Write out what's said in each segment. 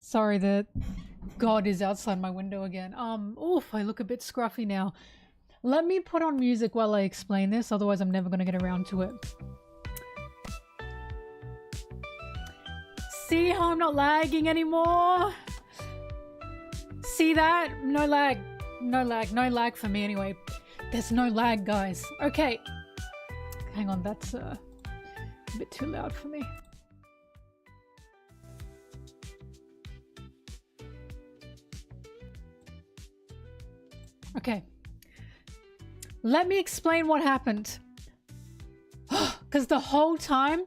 Sorry, the god is outside my window again. Oof, I look a bit scruffy now. Let me put on music while I explain this, otherwise I'm never gonna get around to it. See how I'm not lagging anymore? See that? No lag. No lag. No lag for me anyway. There's no lag, guys. Okay. Hang on, that's a bit too loud for me. Okay. Let me explain what happened. Because the whole time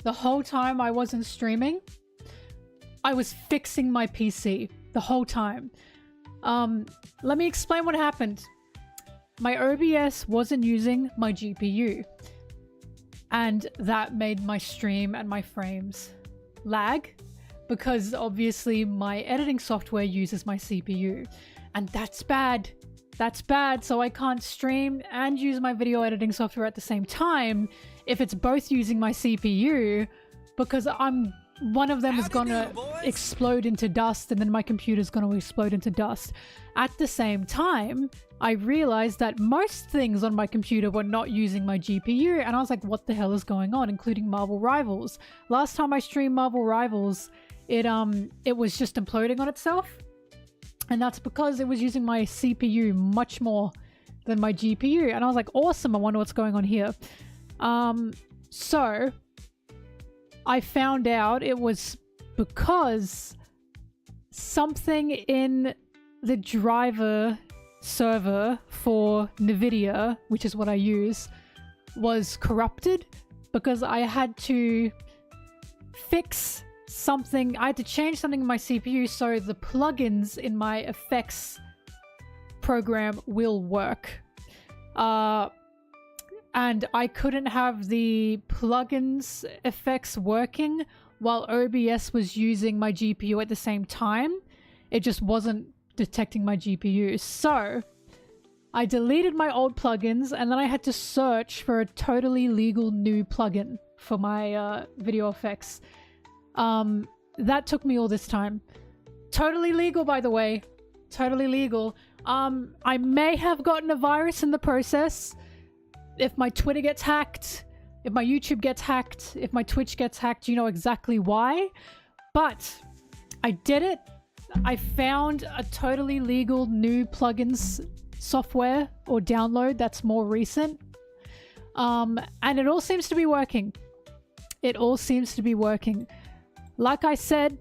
I wasn't streaming, I was fixing my PC the whole time. Let me explain what happened. My OBS wasn't using my GPU, and that made my stream and my frames lag, because obviously my editing software uses my CPU, and that's bad. That's bad, so I can't stream and use my video editing software at the same time if it's both using my CPU, because one of them is gonna explode into dust and then my computer's gonna explode into dust. At the same time, I realized that most things on my computer were not using my GPU, and I was like, what the hell is going on, including Marvel Rivals. Last time I streamed Marvel Rivals, it was just imploding on itself. And that's because it was using my CPU much more than my GPU. And I was like, awesome, I wonder what's going on here. So I found out it was because something in the driver server for NVIDIA, which is what I use, was corrupted, because I had to fix something. I had to change something in my CPU so the plugins in my effects program will work. And I couldn't have the plugins effects working while OBS was using my GPU at the same time. It just wasn't detecting my GPU. So I deleted my old plugins, and then I had to search for a totally legal new plugin for my video effects. That took me all this time. Totally legal, by the way. Totally legal. I may have gotten a virus in the process. If my Twitter gets hacked, if my YouTube gets hacked, if my Twitch gets hacked, you know exactly why. But I did it. I found a totally legal new plugins software or download that's more recent. And it all seems to be working. It all seems to be working. Like I said,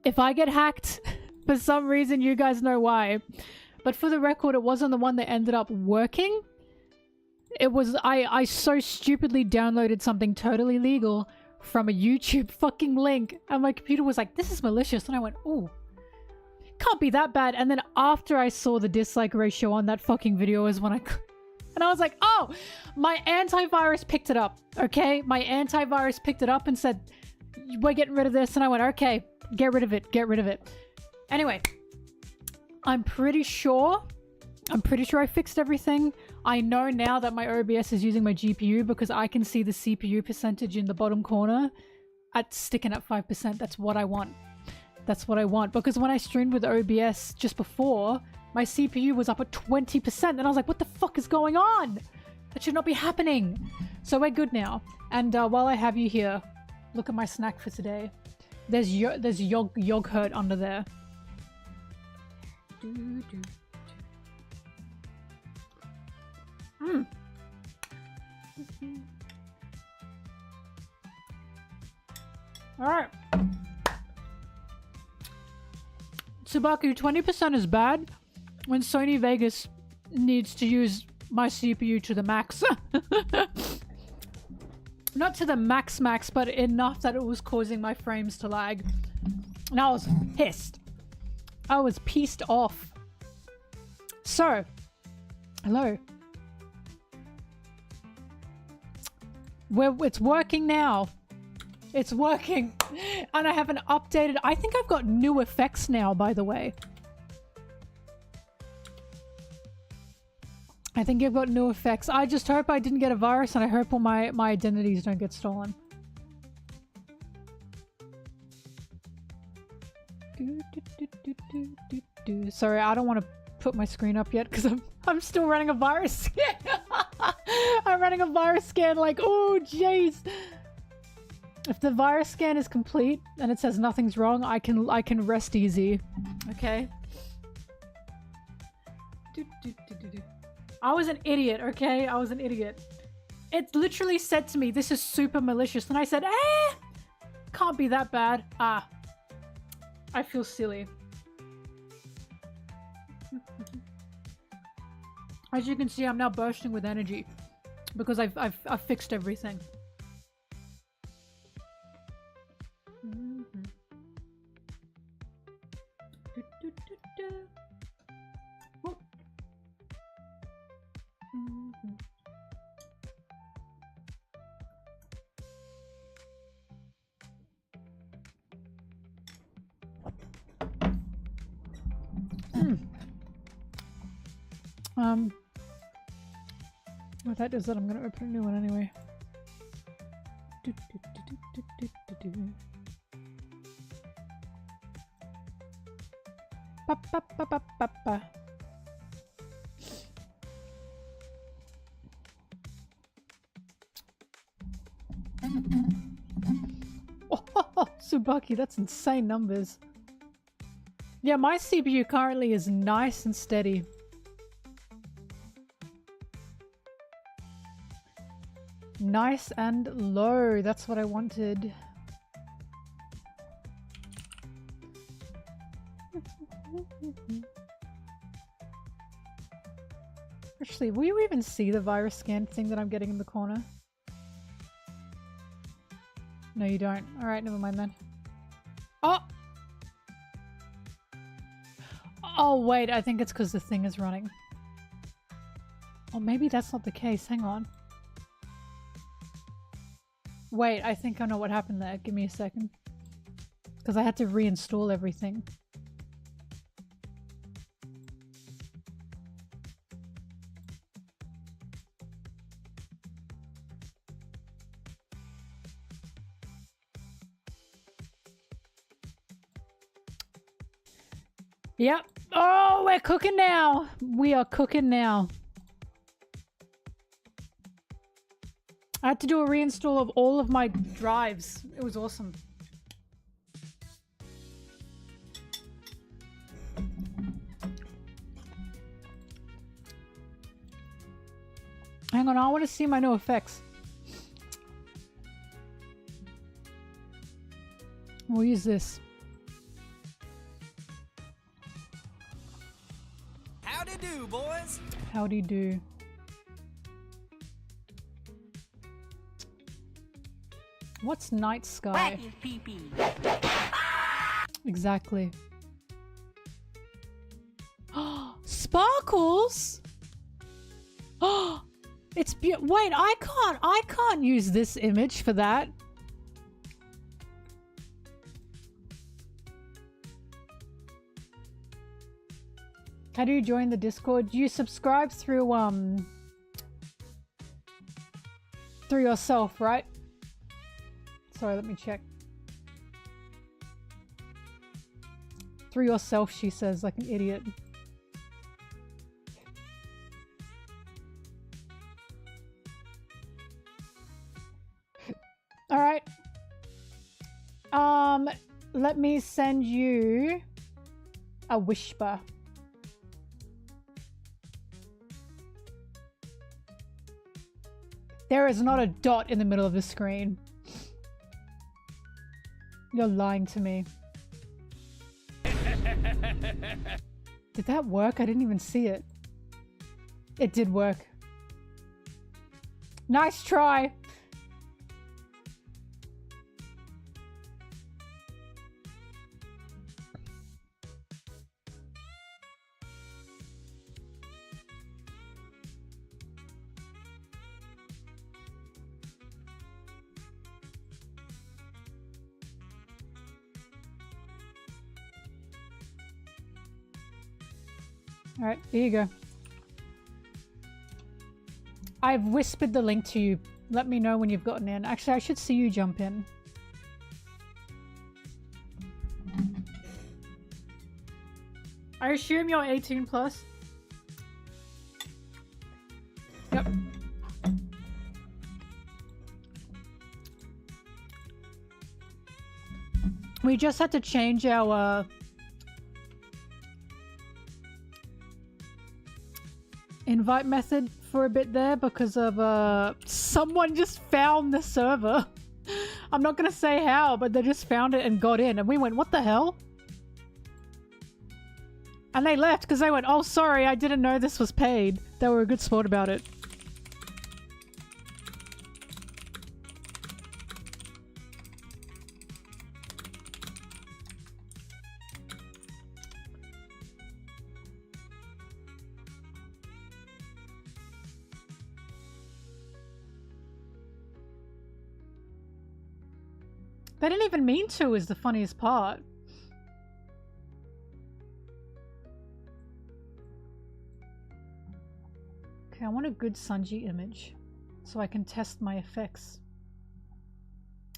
if I get hacked, for some reason, you guys know why. But for the record, it wasn't the one that ended up working. It was, I so stupidly downloaded something totally legal from a YouTube fucking link, and my computer was like, this is malicious, and I went, ooh, can't be that bad. And then after I saw the dislike ratio on that fucking video is when and I was like, oh, my antivirus picked it up, okay? My antivirus picked it up and said, we're getting rid of this. And I went, okay, get rid of it, get rid of it. Anyway, I'm pretty sure I fixed everything. I know now that my OBS is using my GPU because I can see the CPU percentage in the bottom corner sticking at 5%. That's what I want. That's what I want. Because when I streamed with OBS just before, my CPU was up at 20%, and I was like, what the fuck is going on? That should not be happening. So we're good now. And while I have you here, look at my snack for today. There's yogurt under there. Alright. Tsubaku, 20% is bad when Sony Vegas needs to use my CPU to the max. Not to the max, but enough that it was causing my frames to lag. And I was pissed. I was pissed off. So, hello. It's working now. It's working. And I haven't updated. I think I've got new effects now, by the way. I think I've got new effects. I just hope I didn't get a virus, and I hope all my identities don't get stolen. Sorry, I don't want to put my screen up yet because I'm still running a virus scan. I'm running a virus scan like, oh jeez. If the virus scan is complete and it says nothing's wrong, I can rest easy. Okay. I was an idiot, okay? I was an idiot. It literally said to me, this is super malicious. And I said, can't be that bad. Ah. I feel silly. As you can see, I'm now bursting with energy. Because I've fixed everything. What that is that I'm gonna open a new one anyway. Ba, ba, ba, ba, ba, ba. Oh, Tsubaki, that's insane numbers. Yeah, my CPU currently is nice and steady. Nice and low, that's what I wanted. Actually, will you even see the virus scan thing that I'm getting in the corner? No, you don't. Alright, never mind then. Oh! Oh, wait, I think it's because the thing is running. Oh, maybe that's not the case. Hang on. Wait, I think I know what happened there. Give me a second. Because I had to reinstall everything. Yep. Oh, we're cooking now. We are cooking now. I had to do a reinstall of all of my drives. It was awesome. Hang on, I want to see my new effects. We'll use this. Howdy do, boys. Howdy do. What's night sky? Exactly. Sparkles? Oh, it's beautiful. Wait, I can't use this image for that. How do you join the Discord? You subscribe through yourself, right? Sorry, let me check. Through yourself, she says, like an idiot. Alright. Let me send you a whisper. There is not a dot in the middle of the screen. You're lying to me. Did that work? I didn't even see it. It did work. Nice try. Alright, here you go. I've whispered the link to you. Let me know when you've gotten in. Actually, I should see you jump in. I assume you're 18 plus. Yep. We just had to change our invite method for a bit there because of someone just found the server. I'm not gonna say how, but they just found it and got in, and we went, what the hell? And they left because they went, oh sorry, I didn't know this was paid. They were a good sport about it. They didn't even mean to, is the funniest part. Okay, I want a good Sanji image so I can test my effects.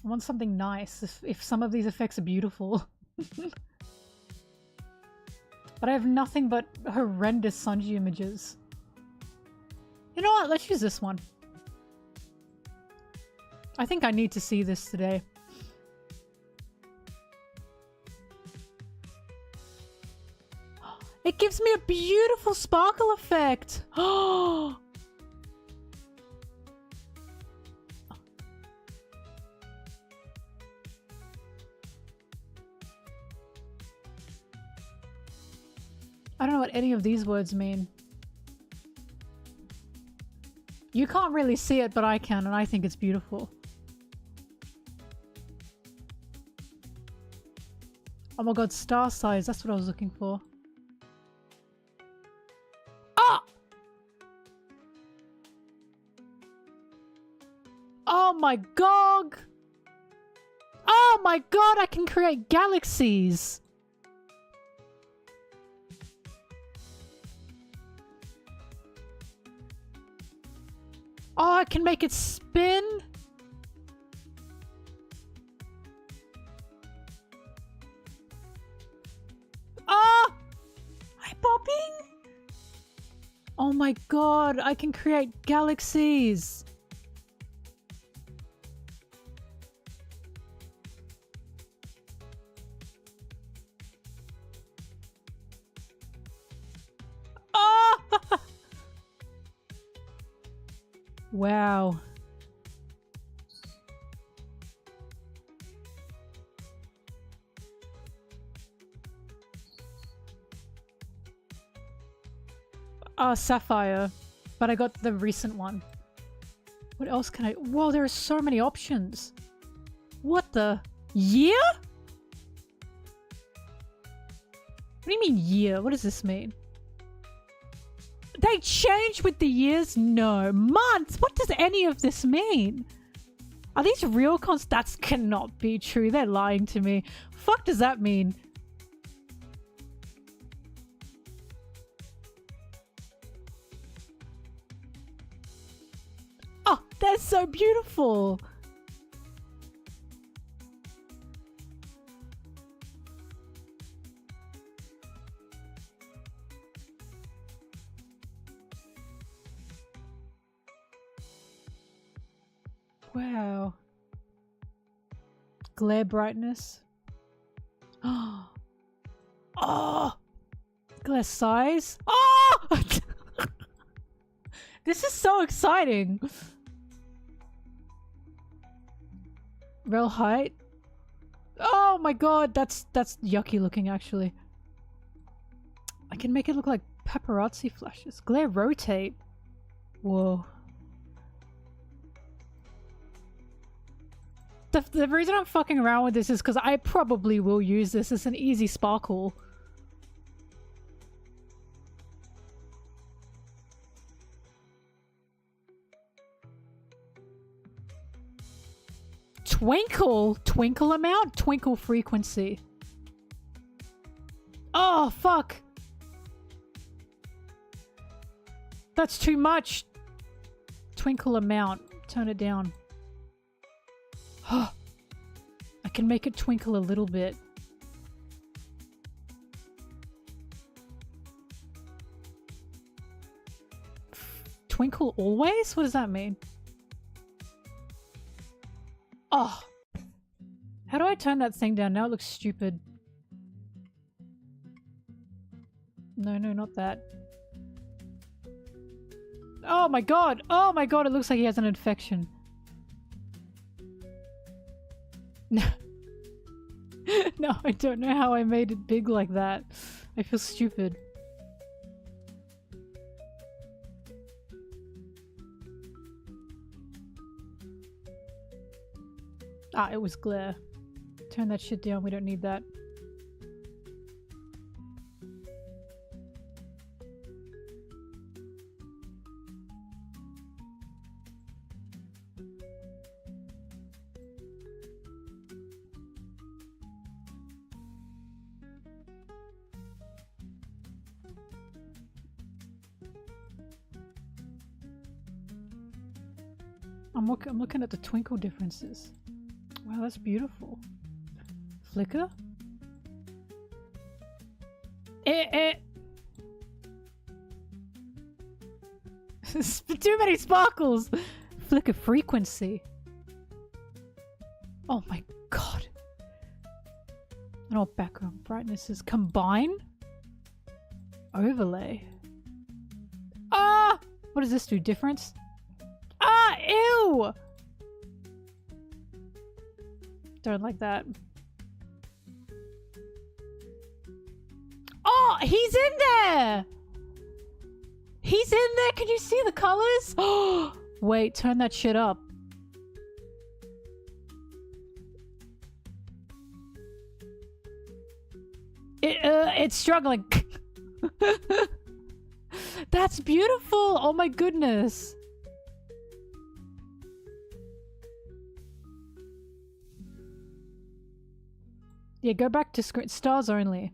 I want something nice if some of these effects are beautiful. But I have nothing but horrendous Sanji images. You know what? Let's use this one. I think I need to see this today. It gives me a beautiful sparkle effect. Oh! I don't know what any of these words mean. You can't really see it, but I can, and I think it's beautiful. Oh my god, star size, that's what I was looking for. Oh my god! Oh my god, I can create galaxies! Oh, I can make it spin? Oh! Hi, popping? Oh my god, I can create galaxies! Wow. Sapphire. But I got the recent one. What else can I... Whoa, there are so many options. What the... Year? What do you mean year? What does this mean? They change with the years? No. Months? What does any of this mean? Are these real that cannot be true. They're lying to me. Fuck does that mean? Oh, they're so beautiful. Wow. Glare brightness. Oh. Oh. Glare size. Oh! This is so exciting. Rel height. Oh my god, that's yucky looking actually. I can make it look like paparazzi flashes. Glare rotate. Whoa. The reason I'm fucking around with this is because I probably will use this as an easy sparkle. Twinkle? Twinkle amount? Twinkle frequency. Oh, fuck. That's too much. Twinkle amount. Turn it down. I can make it twinkle a little bit. twinkle always? What does that mean? Oh. How do I turn that thing down? Now it looks stupid. No, no, not that. Oh my god! Oh my god, it looks like he has an infection. No. No, I don't know how I made it big like that. I feel stupid. Ah, it was glare. Turn that shit down, we don't need that. I'm looking at the twinkle differences. Wow, that's beautiful. Flicker? Too many sparkles! Flicker frequency. Oh my god. I know what background brightness is. Combine? Overlay. Ah! What does this do? Difference? Ah! Ew! Don't like that. Oh! He's in there! He's in there! Can you see the colors? Oh! Wait, turn that shit up. It's struggling. That's beautiful! Oh my goodness! Yeah, go back to screen. Stars only.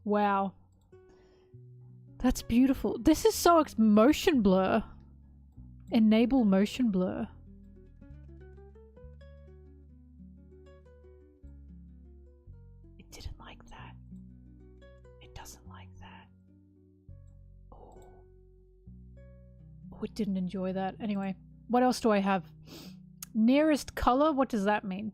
Wow. That's beautiful. This is so motion blur. Enable motion blur. It didn't like that. It doesn't like that. Oh. Oh, it didn't enjoy that. Anyway, what else do I have? Nearest color? What does that mean?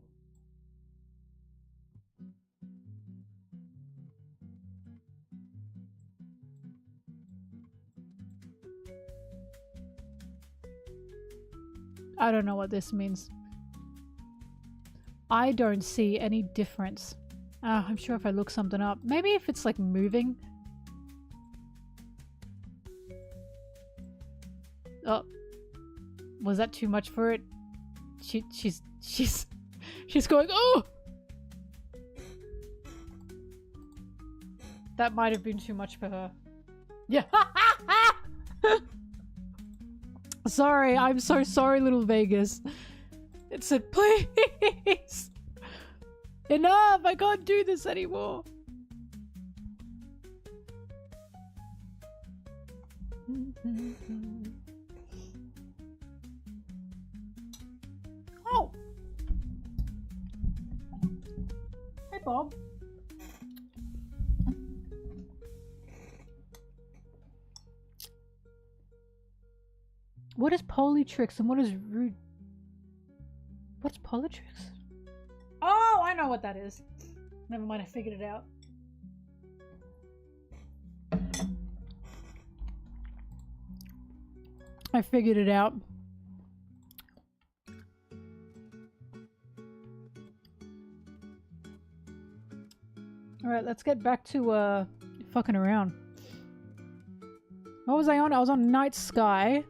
I don't know what this means. I don't see any difference. I'm sure if I look something up. Maybe if it's like moving. Oh. Was that too much for it? She's going, oh! That might have been too much for her. Yeah. Sorry, I'm so sorry, little Vegas. It said, please! Enough! I can't do this anymore! Oh! Hey, Bob. What is Polytrix and what is Rude? What's Polytrix? Oh, I know what that is. Never mind, I figured it out. I figured it out. Alright, let's get back to fucking around. What was I on? I was on Night Sky.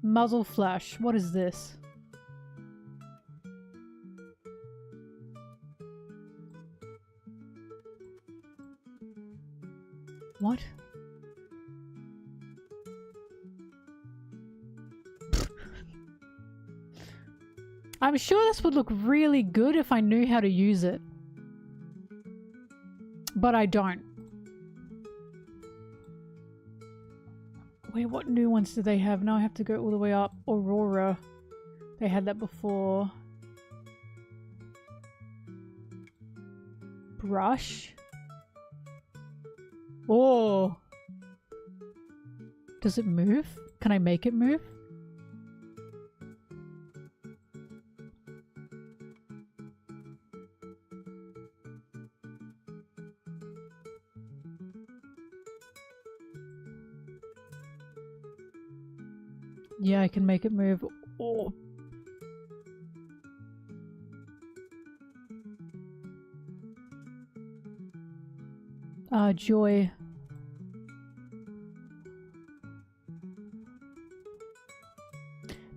Muzzle flash. What is this? What? I'm sure this would look really good if I knew how to use it. But I don't. Wait, what new ones do they have? Now I have to go all the way up. Aurora. They had that before. Brush. Oh. Does it move? Can I make it move? Yeah, I can make it move. Oh. Joy.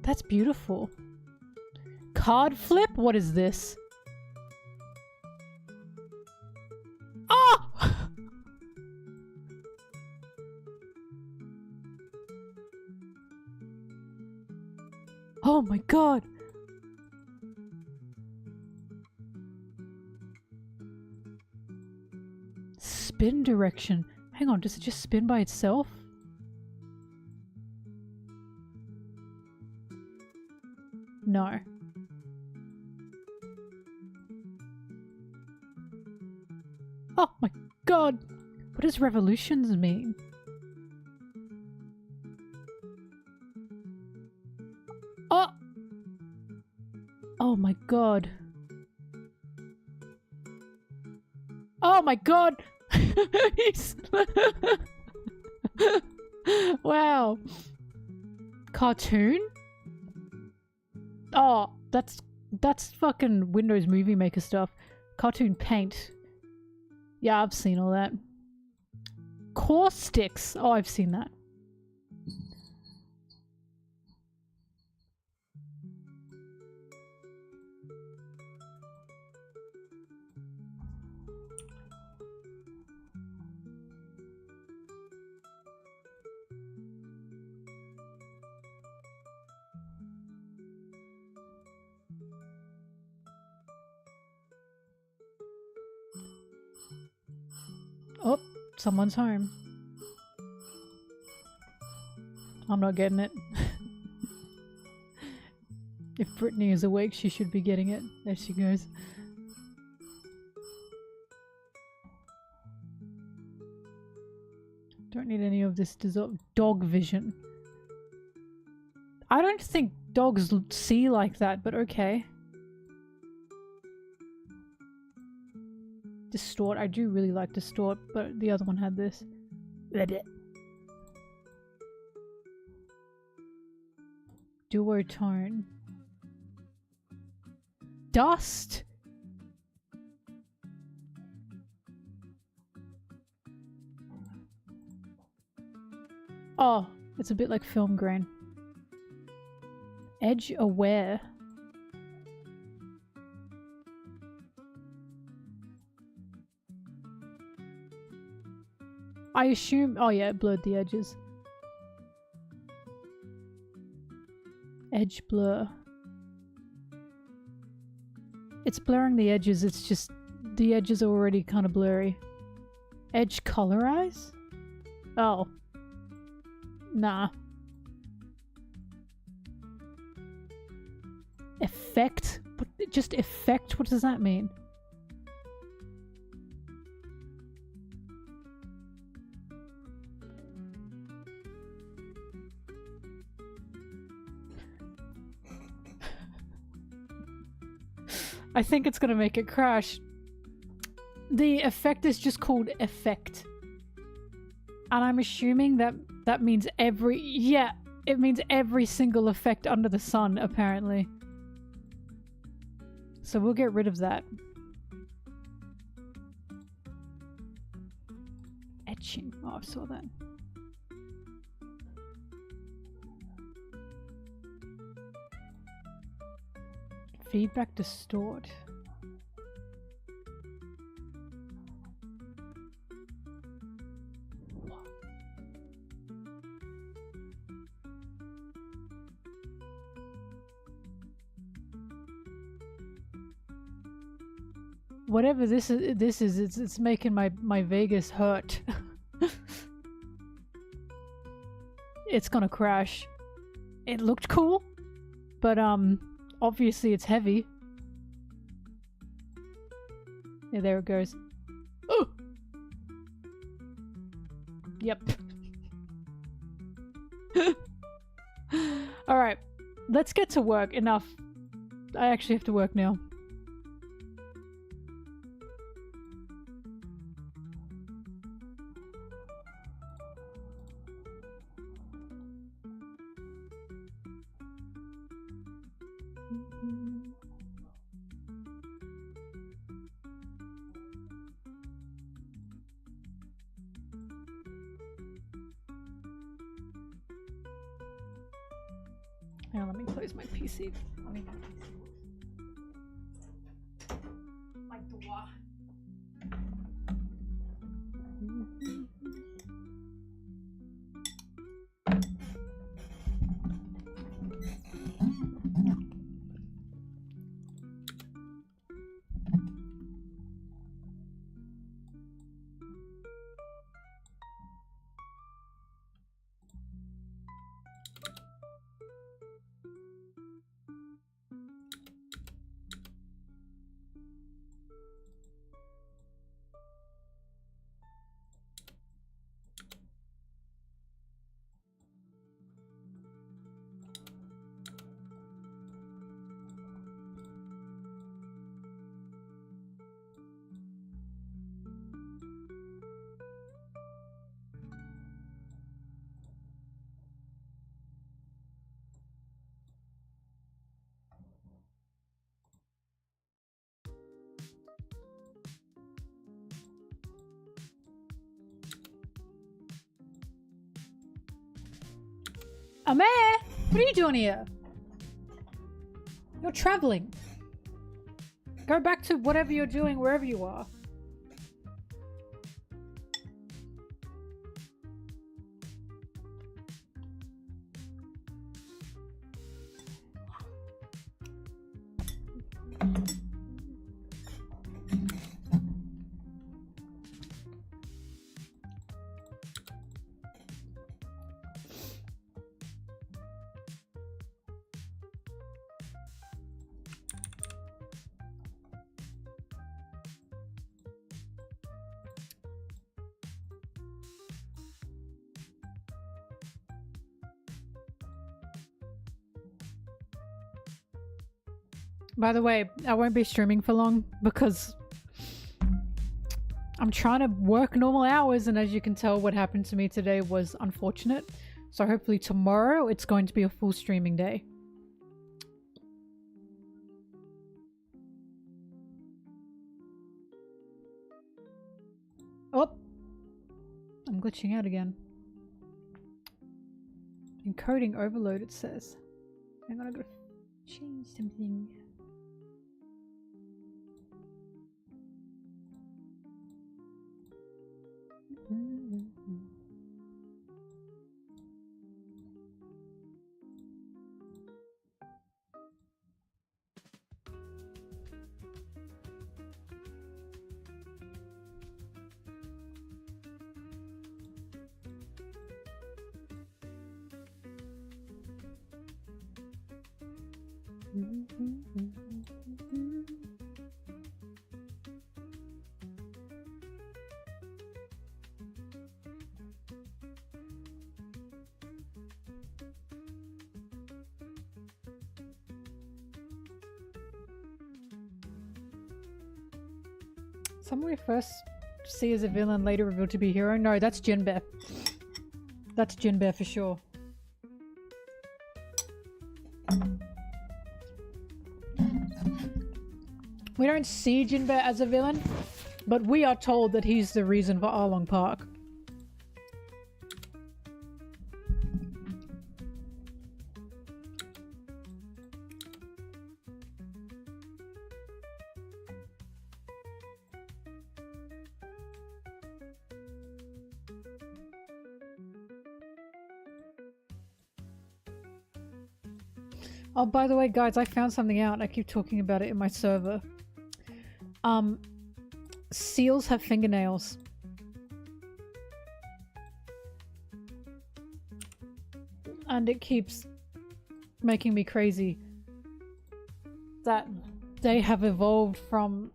That's beautiful. Card flip? What is this? Oh! Oh my god! Spin direction. Hang on, does it just spin by itself? No. Oh my god! What does revolutions mean? Oh! Oh my god. Oh my god! Wow. Cartoon? Oh, that's fucking Windows Movie Maker stuff. Cartoon paint. Yeah, I've seen all that. Core sticks. Oh, I've seen that. Oh, someone's home. I'm not getting it. If Brittany is awake, she should be getting it. There she goes. Don't need any of this dog vision. I don't think dogs see like that, but okay. Distort. I do really like distort, but the other one had this. Duotone. Dust. Oh, it's a bit like film grain. Edge aware. I assume— oh yeah, it blurred the edges. Edge blur. It's blurring the edges, it's just the edges are already kind of blurry. Edge colorize? Oh. Nah. Effect? Just effect? What does that mean? I think it's gonna make it crash. The effect is just called effect. And I'm assuming that that means every— yeah, it means every single effect under the sun, apparently. So we'll get rid of that. Etching. Oh, I saw that. Feedback distort. Whatever this is, it's making my Vegas hurt. it's gonna crash. It looked cool, but obviously it's heavy. Yeah, there it goes. Oh! Yep. Alright, let's get to work. Enough. I actually have to work now. Now let me close my PC. I mean, my door. Amir! What are you doing here? You're traveling. Go back to whatever you're doing wherever you are. By the way, I won't be streaming for long because I'm trying to work normal hours, and as you can tell, what happened to me today was unfortunate. So hopefully tomorrow it's going to be a full streaming day. Oh! I'm glitching out again. Encoding overload, it says. Hang on, I gotta change something. Someone we first see as a villain, later revealed to be a hero? No, that's Jinbe. That's Jinbe for sure. We don't see Jinbe as a villain, but we are told that he's the reason for Arlong Park. Oh, by the way, guys, I found something out. I keep talking about it in my server. Seals have fingernails. And it keeps making me crazy that they have evolved from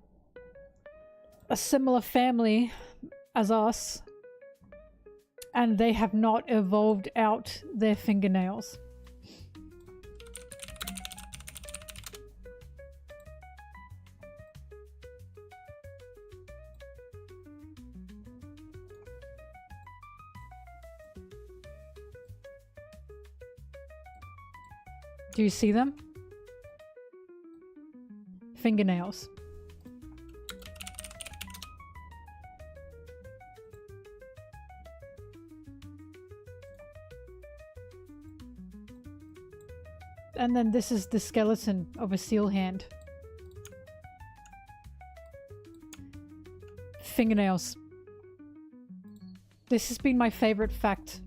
a similar family as us, and they have not evolved out their fingernails. Do you see them? Fingernails. And then this is the skeleton of a seal hand. Fingernails. This has been my favorite fact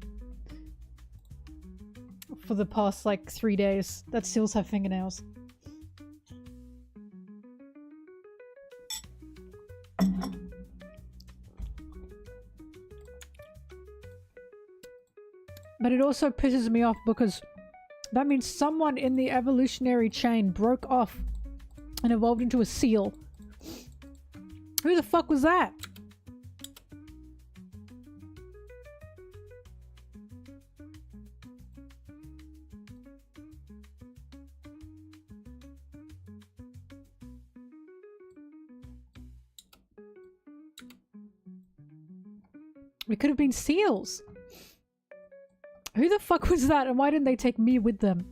for the past like 3 days, that seals have fingernails. But it also pisses me off because that means someone in the evolutionary chain broke off and evolved into a seal. Who the fuck was that? We could have been seals. Who the fuck was that, and why didn't they take me with them?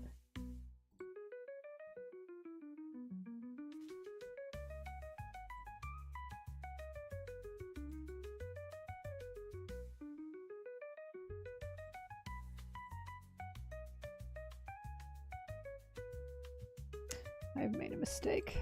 I've made a mistake.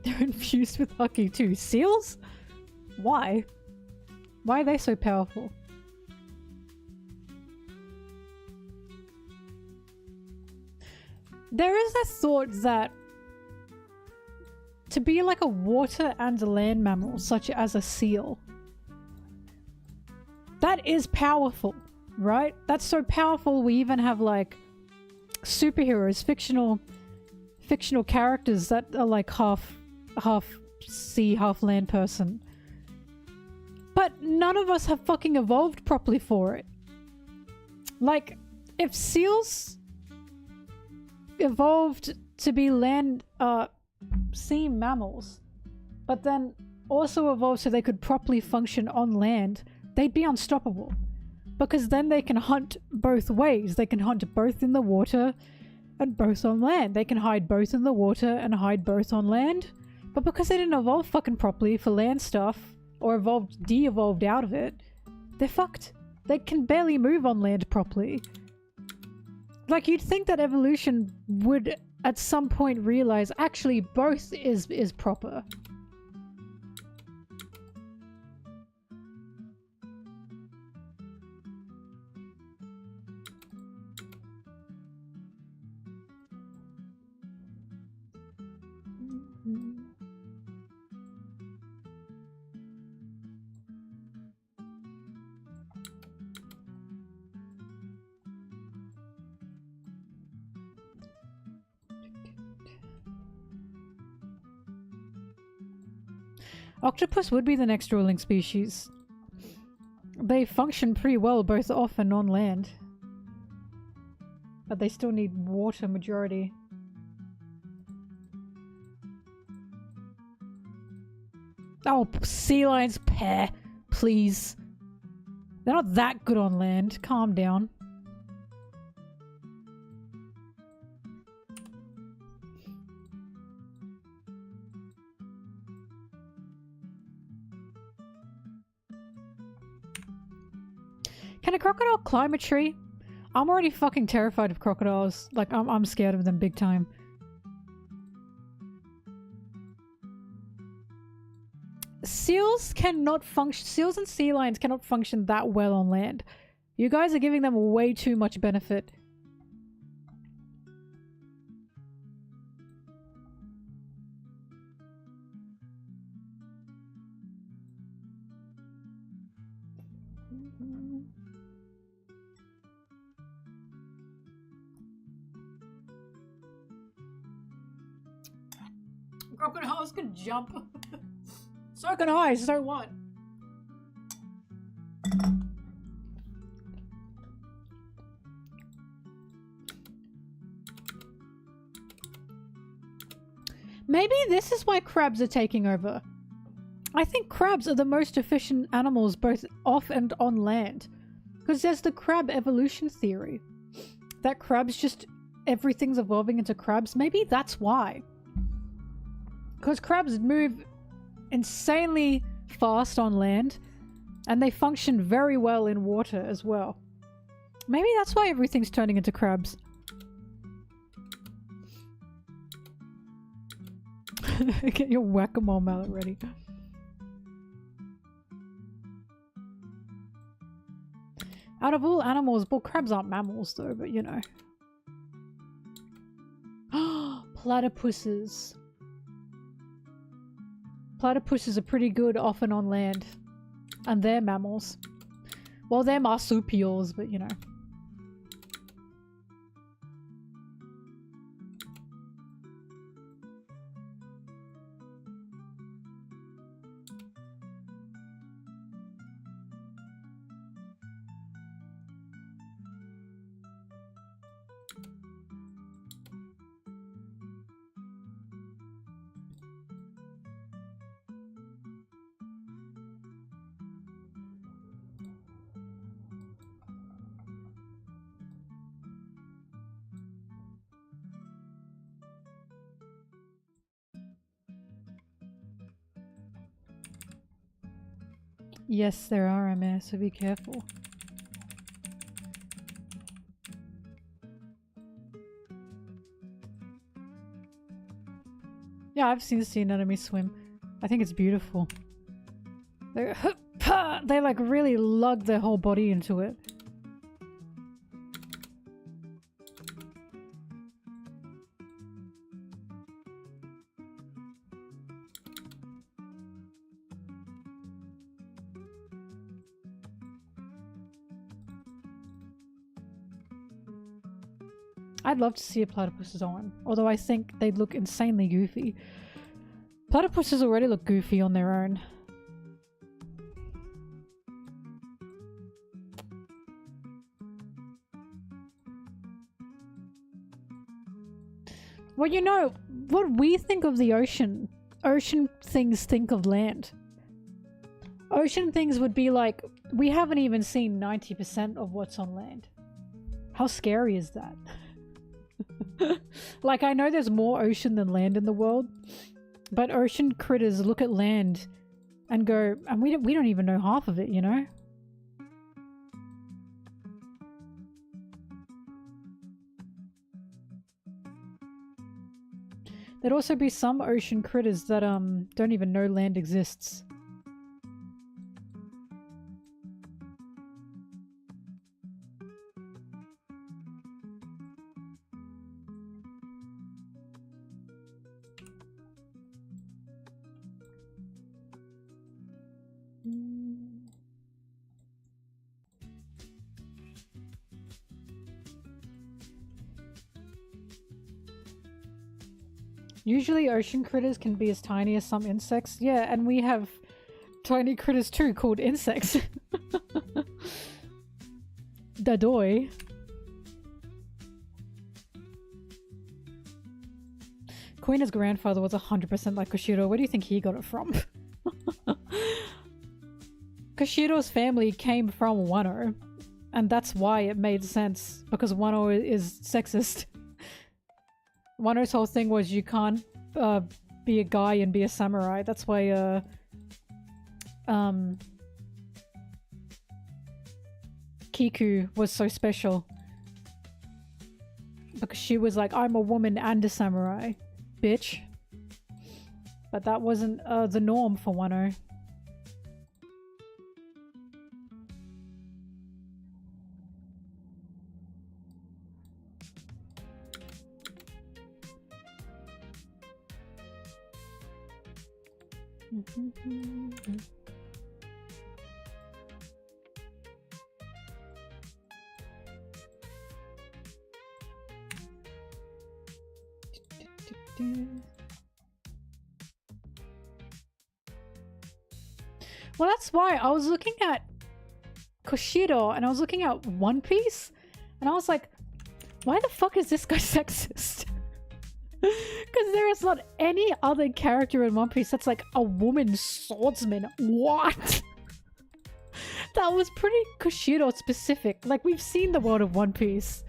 They're infused with hockey too. Seals? Why? Why are they so powerful? There is a thought that to be like a water and a land mammal, such as a seal, that is powerful, right? That's so powerful we even have like superheroes, fictional characters that are like half sea, half land person. But none of us have fucking evolved properly for it. Like, if seals evolved to be land, sea mammals, but then also evolved so they could properly function on land, they'd be unstoppable. Because then they can hunt both ways. They can hunt both in the water and both on land. They can hide both in the water and hide both on land. But because they didn't evolve fucking properly for land stuff, or de-evolved out of it, they're fucked. They can barely move on land properly. Like, you'd think that evolution would at some point realize actually both is proper. Octopus would be the next ruling species. They function pretty well both off and on land. But they still need water majority. Oh, sea lions, pair, please. They're not that good on land. Calm down. Can a crocodile climb a tree? I'm already fucking terrified of crocodiles. Like, I'm scared of them big time. Seals cannot function. Seals and sea lions cannot function that well on land. You guys are giving them way too much benefit. Crocodiles can jump. So can I, so what? Maybe this is why crabs are taking over. I think crabs are the most efficient animals both off and on land. Because there's the crab evolution theory. That crabs just... everything's evolving into crabs. Maybe that's why. Because crabs move insanely fast on land. And they function very well in water as well. Maybe that's why everything's turning into crabs. Get your whack-a-mole mallet ready. Out of all animals, well, crabs aren't mammals though, but you know. Platypuses. Platypuses are pretty good off and on land. And they're mammals. Well, they're marsupials, but you know. Yes, there are, Amir, so be careful. Yeah, I've seen the sea anemone swim. I think it's beautiful. They like really lug their whole body into it. I'd love to see a platypus on, although I think they'd look insanely goofy. Platypuses already look goofy on their own. Well, you know, what we think of the ocean, ocean things think of land. Ocean things would be like, we haven't even seen 90% of what's on land. How scary is that? Like, I know there's more ocean than land in the world, but ocean critters look at land and go, and we don't even know half of it, you know? There'd also be some ocean critters that don't even know land exists. Usually ocean critters can be as tiny as some insects. Yeah, and we have tiny critters too called insects. Dadoy. Kuina's grandfather was 100% like Kushiro. Where do you think he got it from? Koshiro's family came from Wano, and that's why it made sense, because Wano is sexist. Wano's whole thing was you can't be a guy and be a samurai. That's why Kiku was so special. Because she was like, I'm a woman and a samurai, bitch. But that wasn't the norm for Wano. Well, that's why I was looking at Koshiro and I was looking at One Piece and I was like, why the fuck is this guy sexist? Because there is not any other character in One Piece that's like a woman swordsman. What? That was pretty Koshiro specific. Like, we've seen the world of One Piece.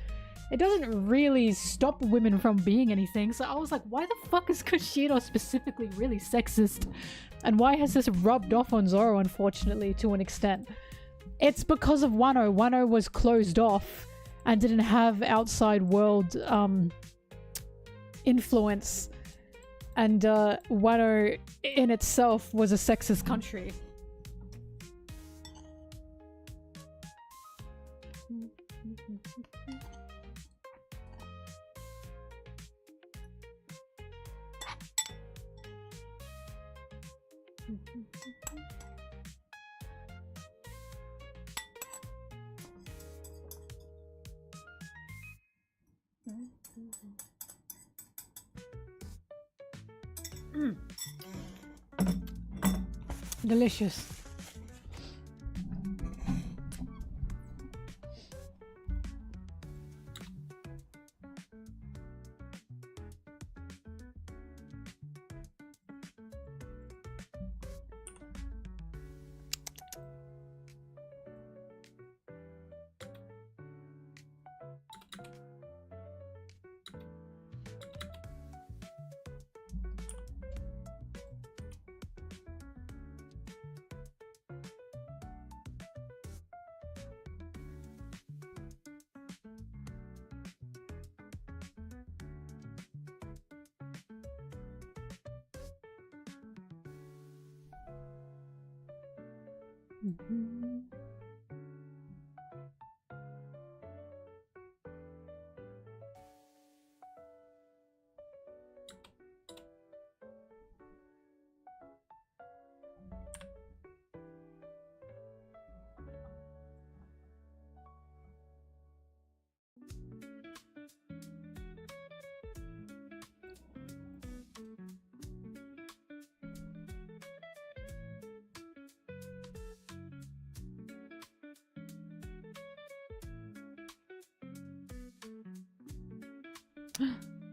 It doesn't really stop women from being anything. So I was like, why the fuck is Koshiro specifically really sexist? And why has this rubbed off on Zoro, unfortunately, to an extent? It's because of Wano. Wano was closed off and didn't have outside world influence. And Wano in itself was a sexist country. Delicious.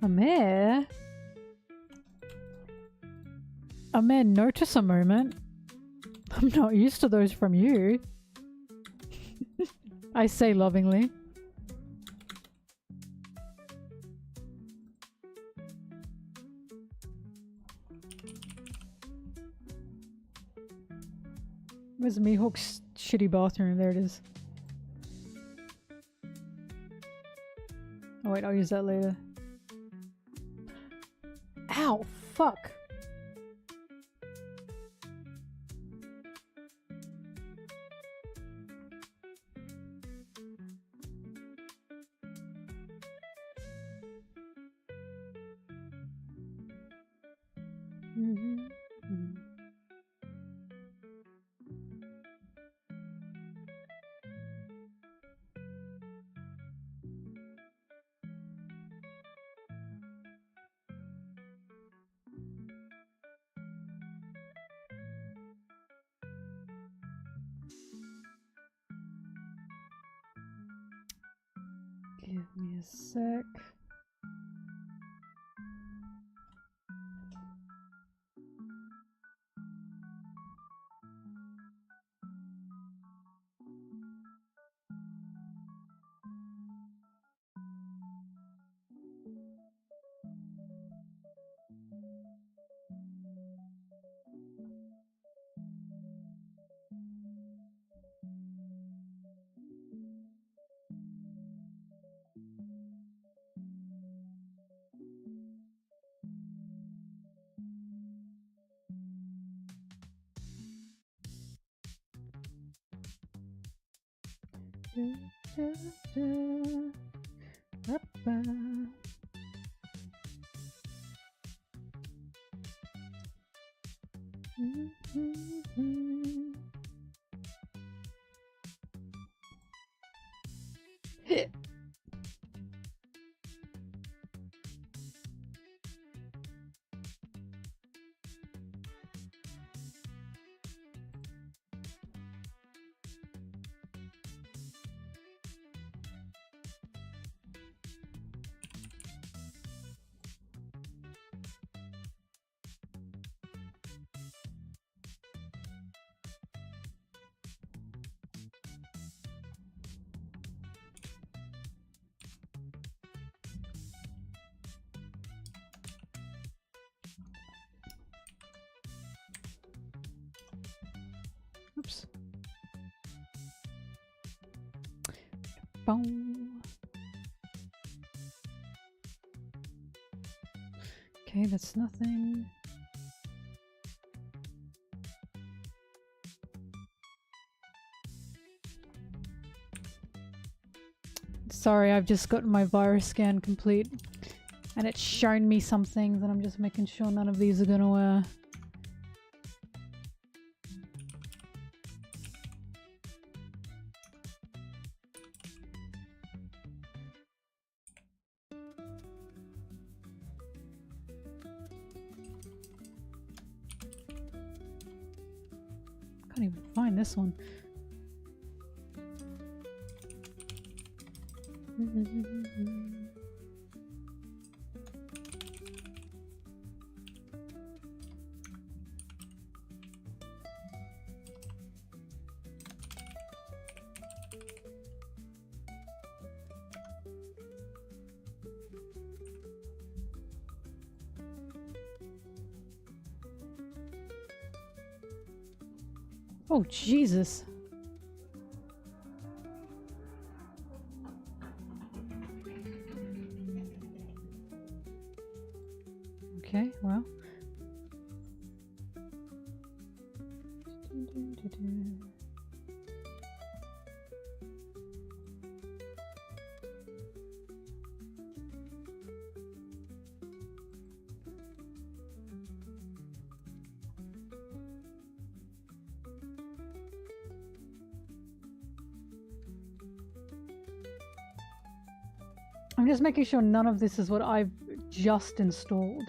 Amir, notice a moment. I'm not used to those from you. I say lovingly. Where's Mihawk's shitty bathroom? There it is. Oh wait, I'll use that later. Ow, fuck. Give me a sec. Oops. Boom. Okay, that's nothing. Sorry, I've just gotten my virus scan complete and it's shown me some things and I'm just making sure none of these are gonna can't even find this one. Oh, Jesus. Okay, well. I'm just making sure none of this is what I've just installed.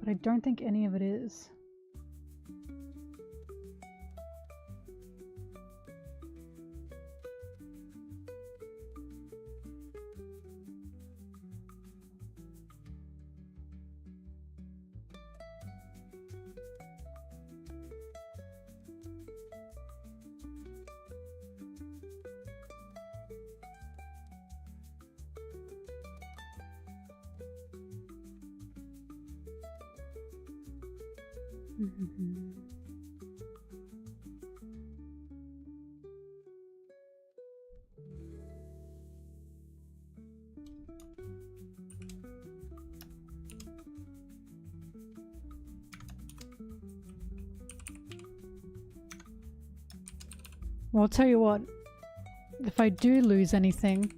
But I don't think any of it is. Well, I'll tell you what, if I do lose anything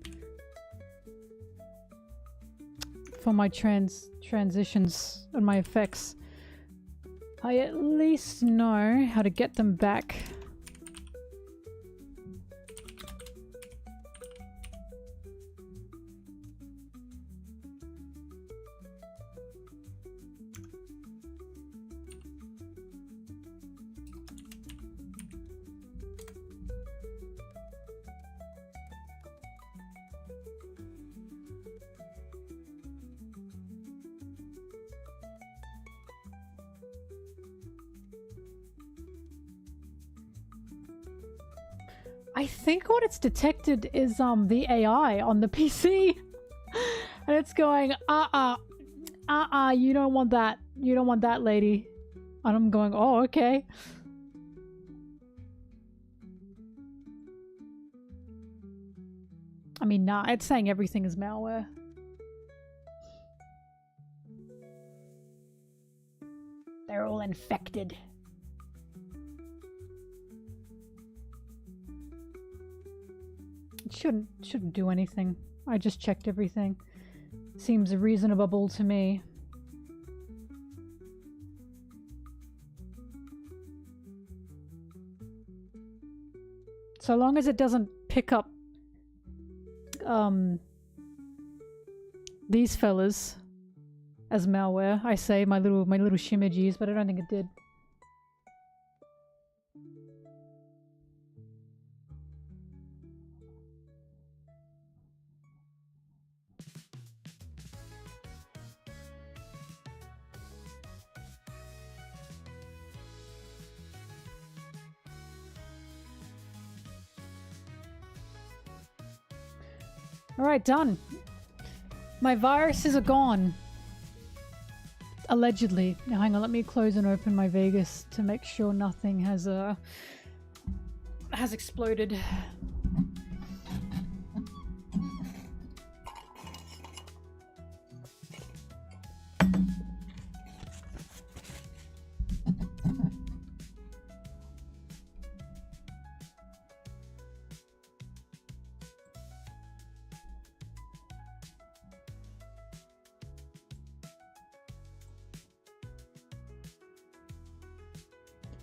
for my transitions and my effects, I at least know how to get them back. I think what it's detected is the AI on the PC. And it's going, you don't want that. You don't want that, lady. And I'm going, oh, okay. I mean, nah, it's saying everything is malware. They're all infected. shouldn't do anything. I just checked everything. Seems reasonable to me. So long as it doesn't pick up these fellas as malware. I say my little shimajis, but I don't think it did. Alright, done. My viruses are gone. Allegedly. Now hang on, let me close and open my Vegas to make sure nothing has exploded.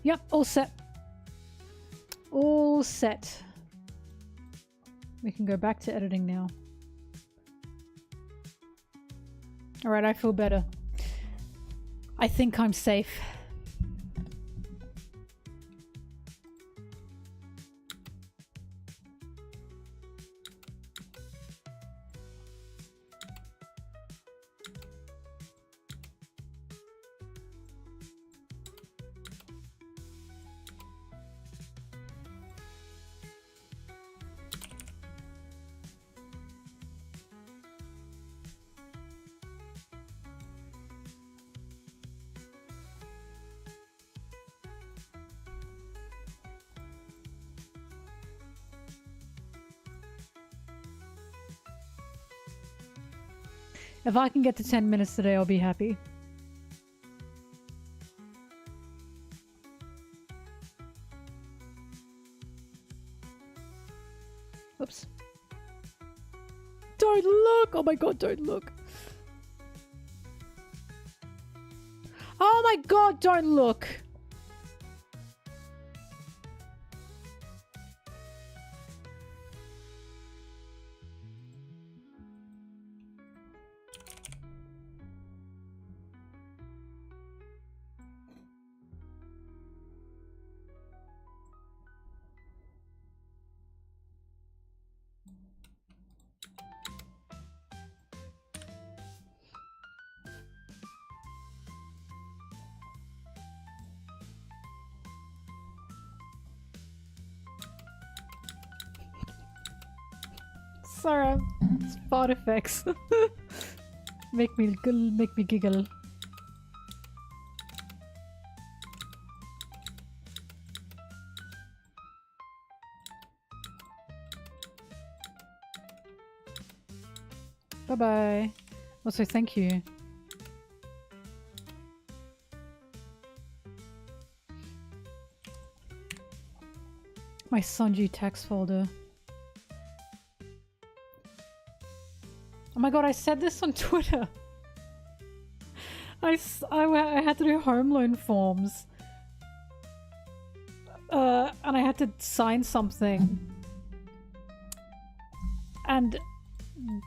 Yep, all set. All set. We can go back to editing now. Alright, I feel better. I think I'm safe. If I can get to 10 minutes today, I'll be happy. Oops. Don't look! Oh my god, don't look. Oh my god, don't look! Sorry, spot effects make me giggle. Bye bye. Also, thank you. My Sanji text folder. Oh my god, I said this on Twitter. I had to do home loan forms. And I had to sign something. And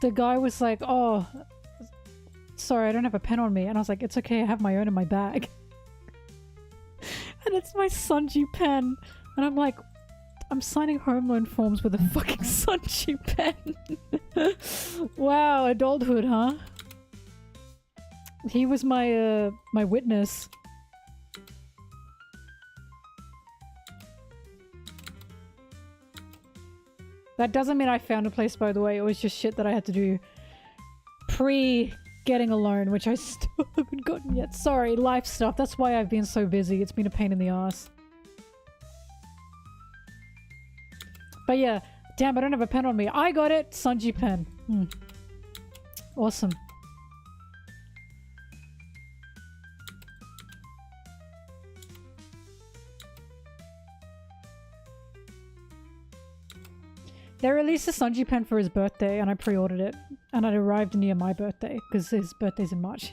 the guy was like, oh, sorry, I don't have a pen on me. And I was like, it's okay, I have my own in my bag. And it's my Sanji pen. And I'm like, I'm signing home loan forms with a fucking Sanji pen. Wow, adulthood, huh? He was my my witness. That doesn't mean I found a place, by the way. It was just shit that I had to do pre getting a loan, which I still haven't gotten yet. Sorry, life stuff. That's why I've been so busy. It's been a pain in the ass. But yeah, damn, I don't have a pen on me. I got it! Sanji pen. Awesome. They released a Sanji pen for his birthday and I pre-ordered it. And it arrived near my birthday because his birthday's in March.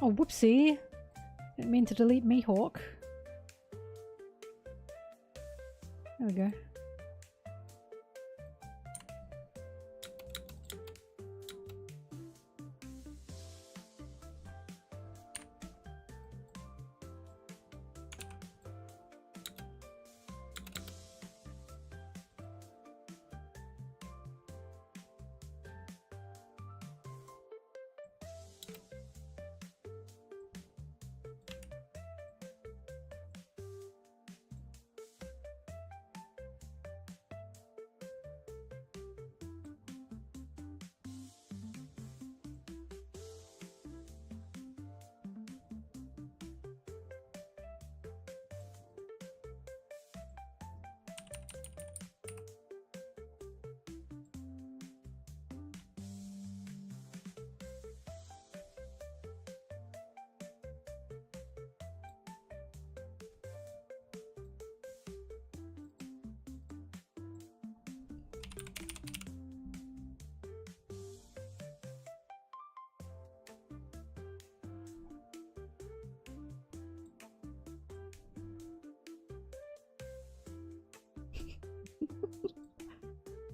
Oh, whoopsie. Didn't mean to delete Mihawk. There we go.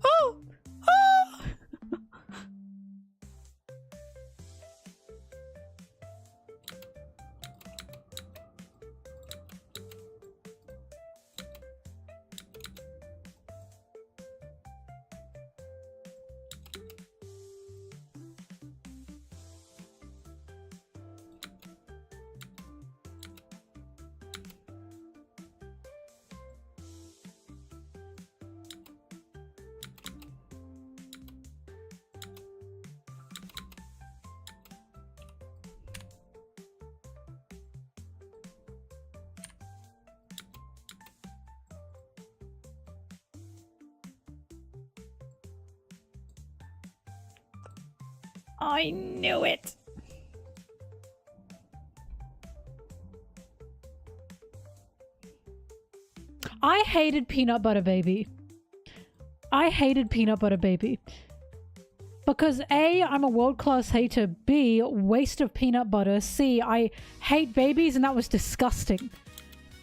Oh! Oh! I knew it! I hated Peanut Butter Baby. I hated Peanut Butter Baby. Because A, I'm a world-class hater. B, waste of peanut butter. C, I hate babies and that was disgusting.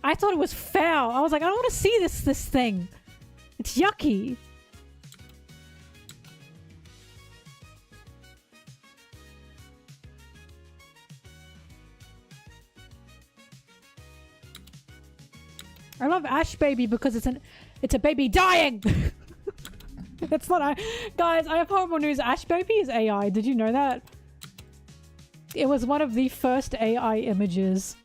I thought it was foul. I was like, I don't want to see this thing. It's yucky. I love Ash Baby because it's a baby dying. It's not guys, I have horrible news. Ash Baby is AI. Did you know that? It was one of the first AI images.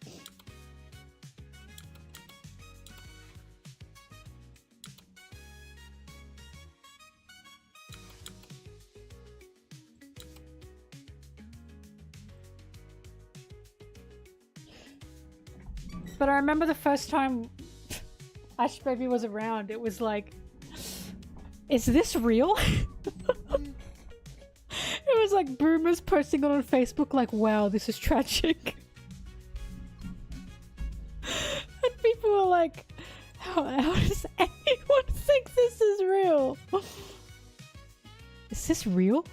But I remember the first time Ash Baby was around, it was like, is this real? It was like boomers posting it on Facebook like, wow, this is tragic. And people were like, how does anyone think this is real? Is this real?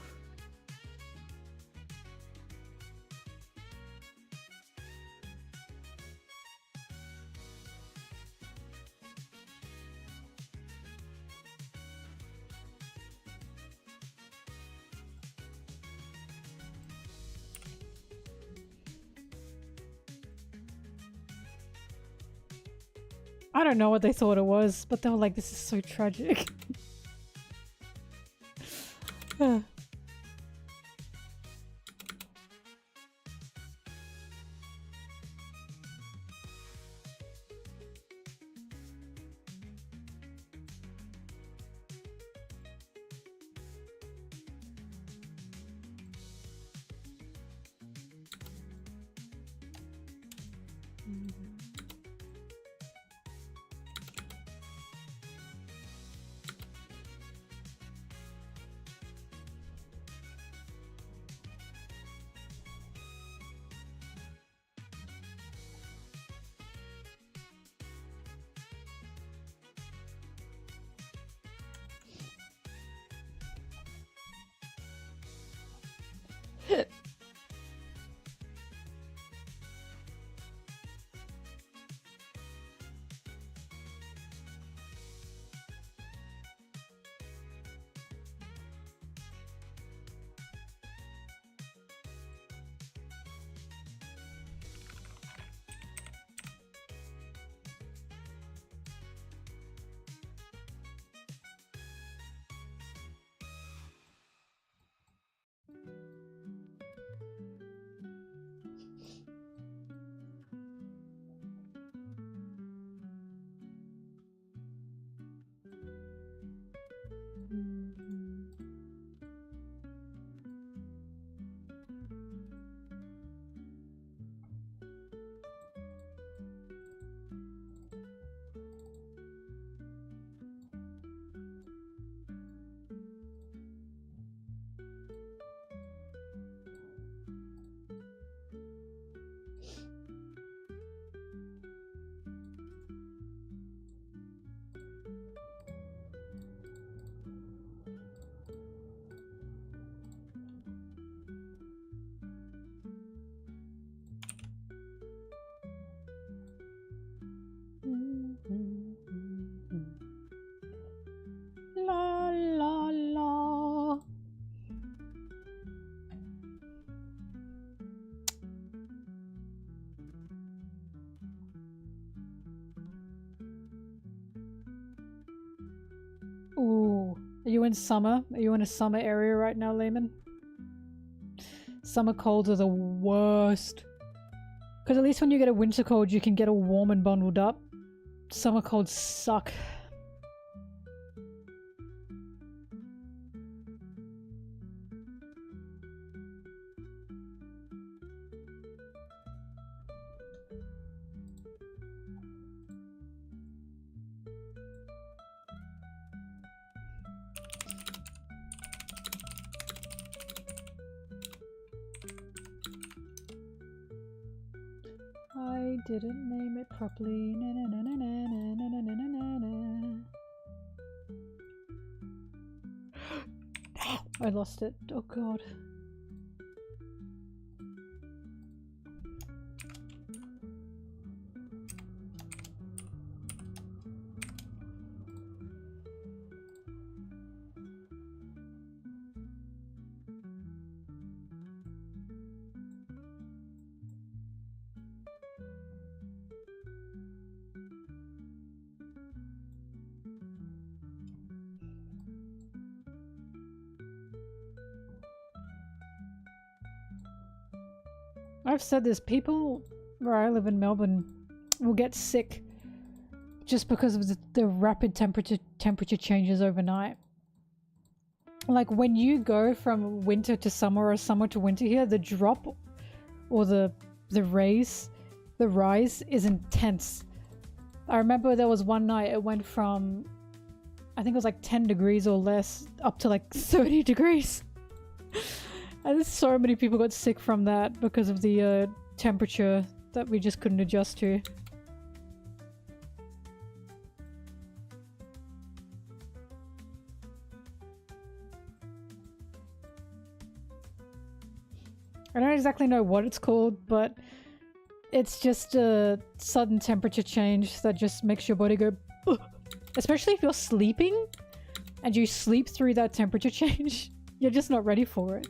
I don't know what they thought it was, but they were like, this is so tragic. La la la. Ooh, are you in summer? Are you in a summer area right now, Lehman? Summer colds are the worst. Because at least when you get a winter cold, you can get all warm and bundled up. Summer colds suck. I didn't name it properly. Na na na na na na na na na na na. I lost it. Oh god. I've said this, people where I live in Melbourne will get sick just because of the rapid temperature changes overnight. Like when you go from winter to summer or summer to winter here, the drop or the rise is intense. I remember there was one night it went from, I think it was like 10 degrees or less up to like 30 degrees. And so many people got sick from that because of the temperature that we just couldn't adjust to. I don't exactly know what it's called, but it's just a sudden temperature change that just makes your body go ugh. Especially if you're sleeping and you sleep through that temperature change, you're just not ready for it.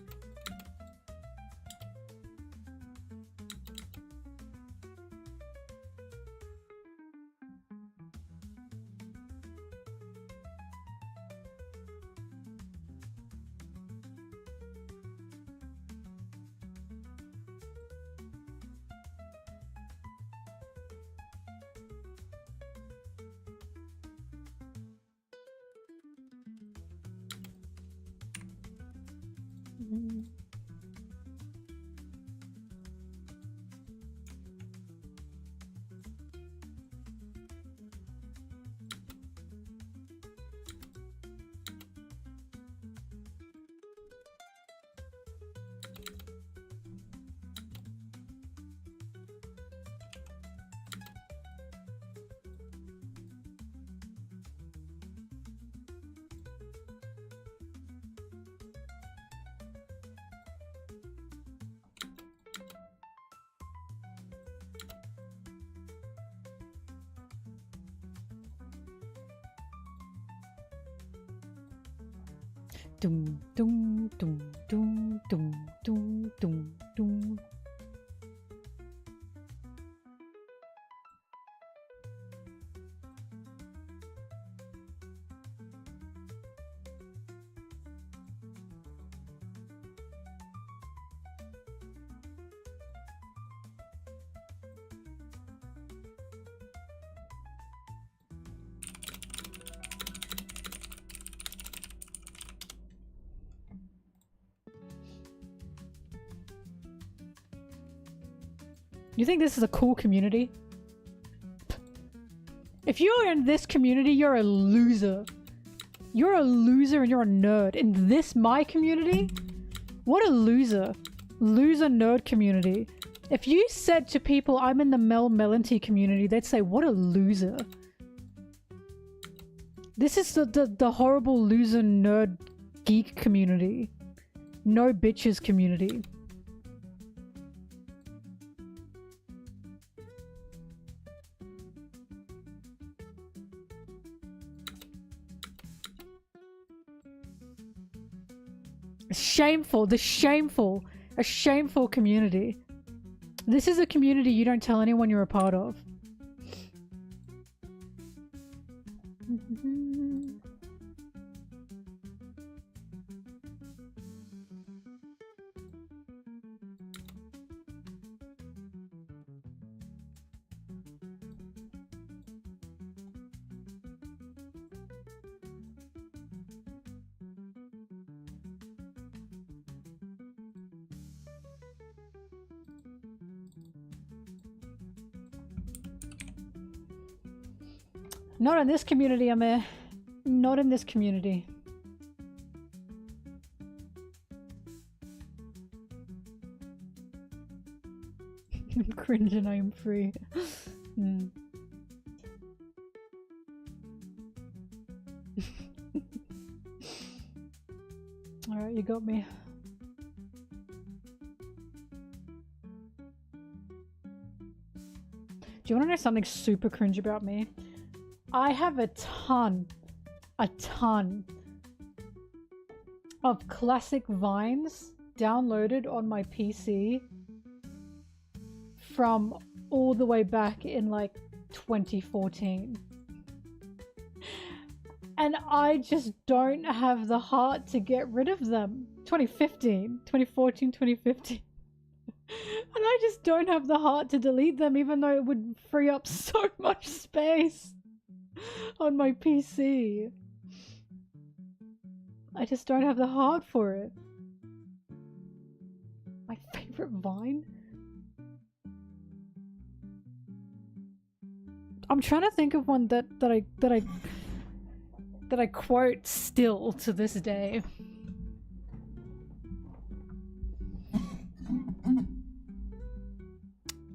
Doom, doom, doom, doom, doom, doom, doom, doom. You think this is a cool community? If you're in this community, you're a loser. You're a loser and you're a nerd. In this, my community? What a loser. Loser nerd community. If you said to people, I'm in the MelonTeee community, they'd say, what a loser. This is the horrible loser nerd geek community. No bitches community. Shameful, a shameful community. This is a community you don't tell anyone you're a part of. Not in this community, Amir. Not in this community. I'm cringe and I am free. Alright, you got me. Do you want to know something super cringe about me? I have a ton of classic Vines downloaded on my PC from all the way back in like 2014. And I just don't have the heart to get rid of them. 2014, 2015. And I just don't have the heart to delete them, even though it would free up so much space on my PC. I just don't have the heart for it. My favorite Vine? I'm trying to think of one that I quote still to this day.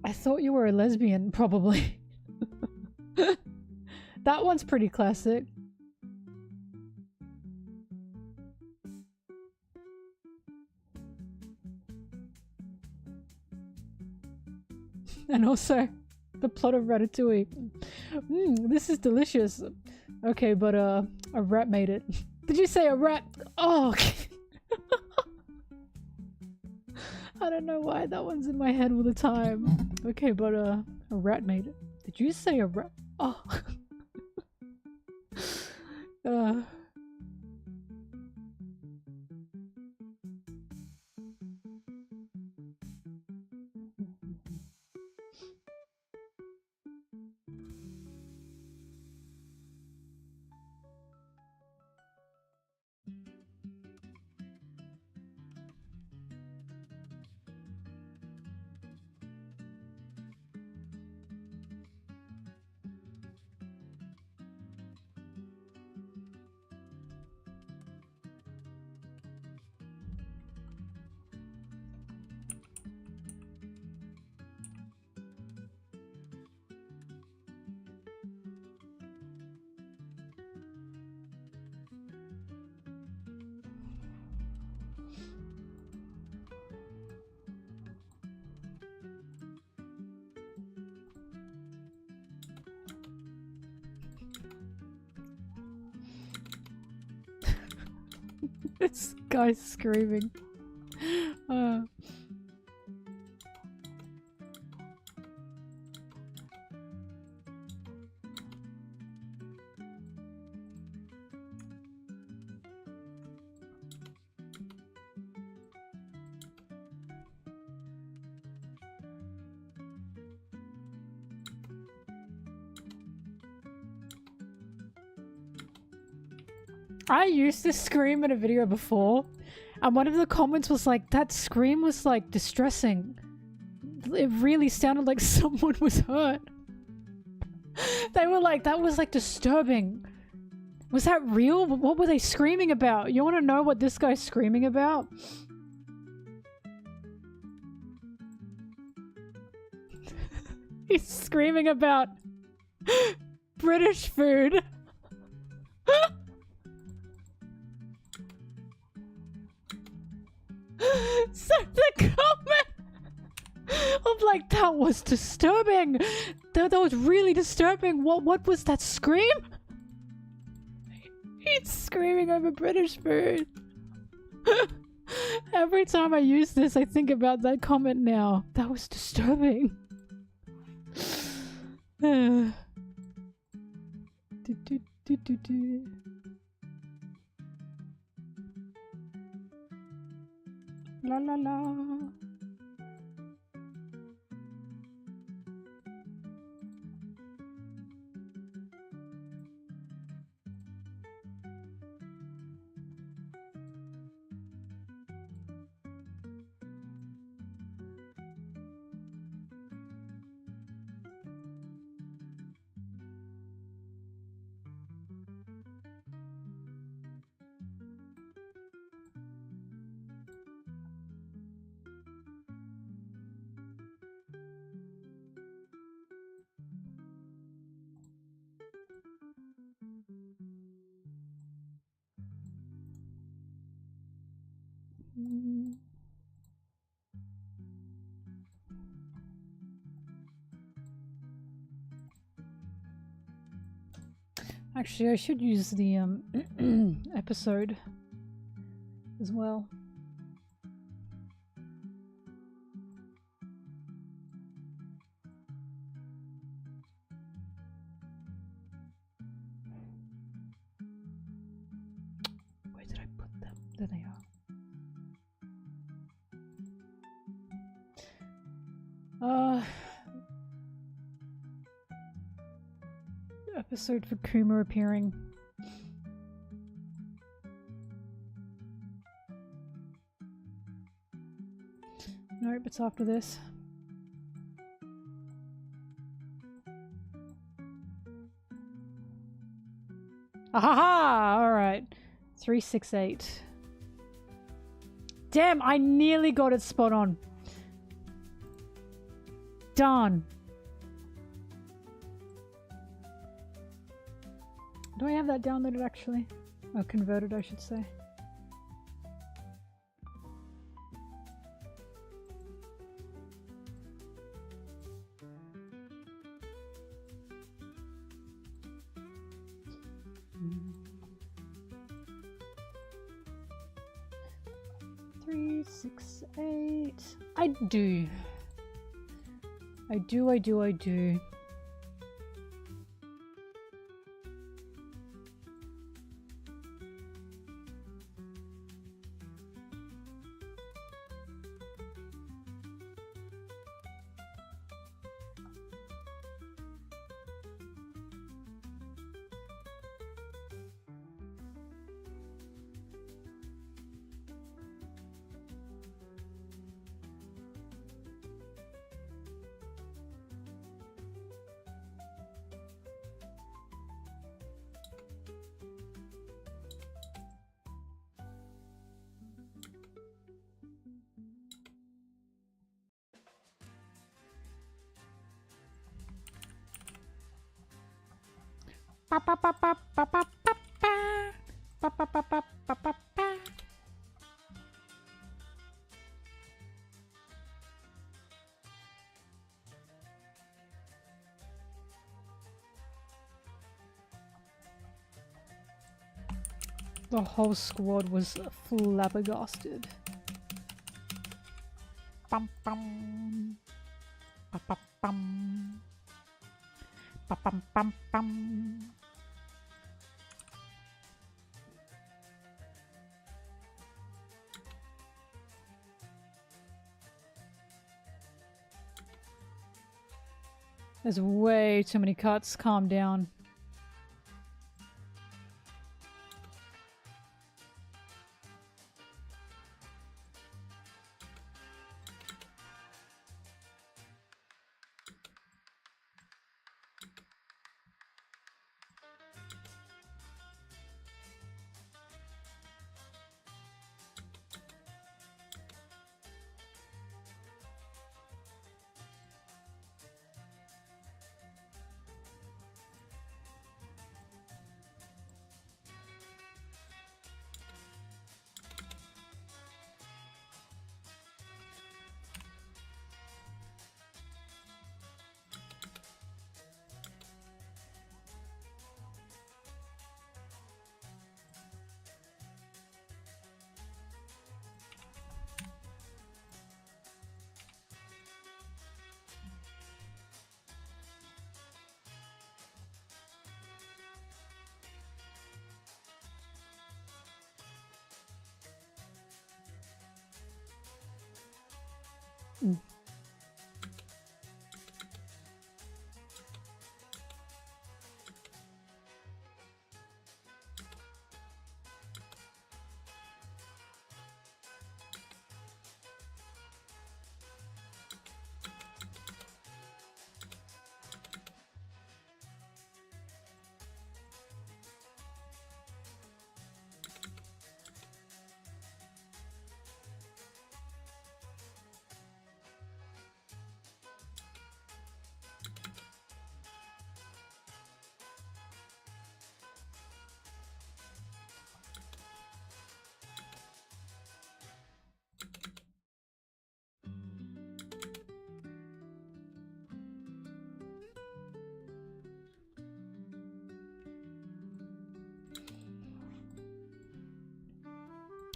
I thought you were a lesbian, probably. That one's pretty classic. And also, the plot of Ratatouille. This is delicious. Okay, but a rat made it. Did you say a rat? Oh, okay. I don't know why that one's in my head all the time. Okay, but a rat made it. Did you say a rat? Oh. This guy's screaming. I used to scream in a video before, and one of the comments was like, that scream was like distressing. It really sounded like someone was hurt. They were like, that was like disturbing. Was that real? What were they screaming about? You want to know what this guy's screaming about? He's screaming about British food. So the comment of like, that was disturbing. That was really disturbing. What was that scream? He's screaming over British food. Every time I use this, I think about that comment now. That was disturbing. La la la. Actually, I should use the episode as well. Where did I put them? There they are. Episode for Kuma appearing. Nope, it's after this. Ahaha! Alright. 368. Damn, I nearly got it spot on. Darn. Do I have that downloaded actually? Oh, converted, I should say. Three, 6, 8. I do. I do. The whole squad was flabbergasted. Bum bum. Ba ba bum. Ba bum bum bum. There's way too many cuts. Calm down.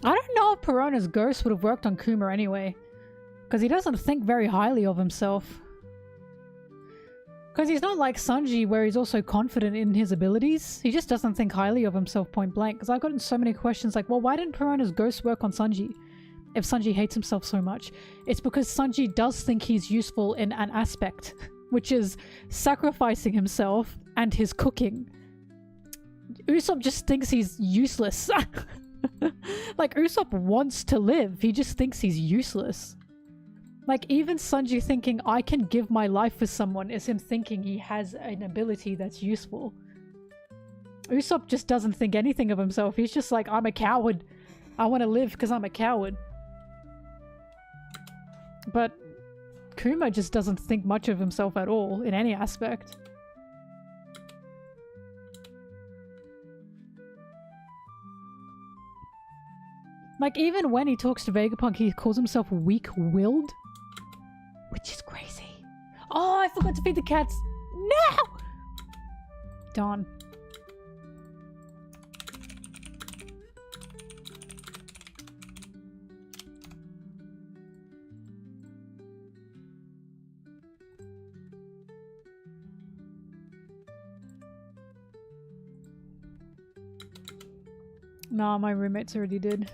I don't know if Perona's ghost would have worked on Kuma anyway. Because he doesn't think very highly of himself. Because he's not like Sanji where he's also confident in his abilities. He just doesn't think highly of himself point blank. Because I've gotten so many questions like, well, why didn't Perona's ghost work on Sanji? If Sanji hates himself so much. It's because Sanji does think he's useful in an aspect. Which is sacrificing himself and his cooking. Usopp just thinks he's useless. Like, Usopp wants to live. He just thinks he's useless. Like, even Sanji thinking, I can give my life for someone, is him thinking he has an ability that's useful. Usopp just doesn't think anything of himself. He's just like, I'm a coward. I want to live because I'm a coward. But Kuma just doesn't think much of himself at all, in any aspect. Like, even when he talks to Vegapunk, he calls himself weak-willed. Which is crazy. Oh, I forgot to feed the cats. No! Darn. Nah, my roommates already did.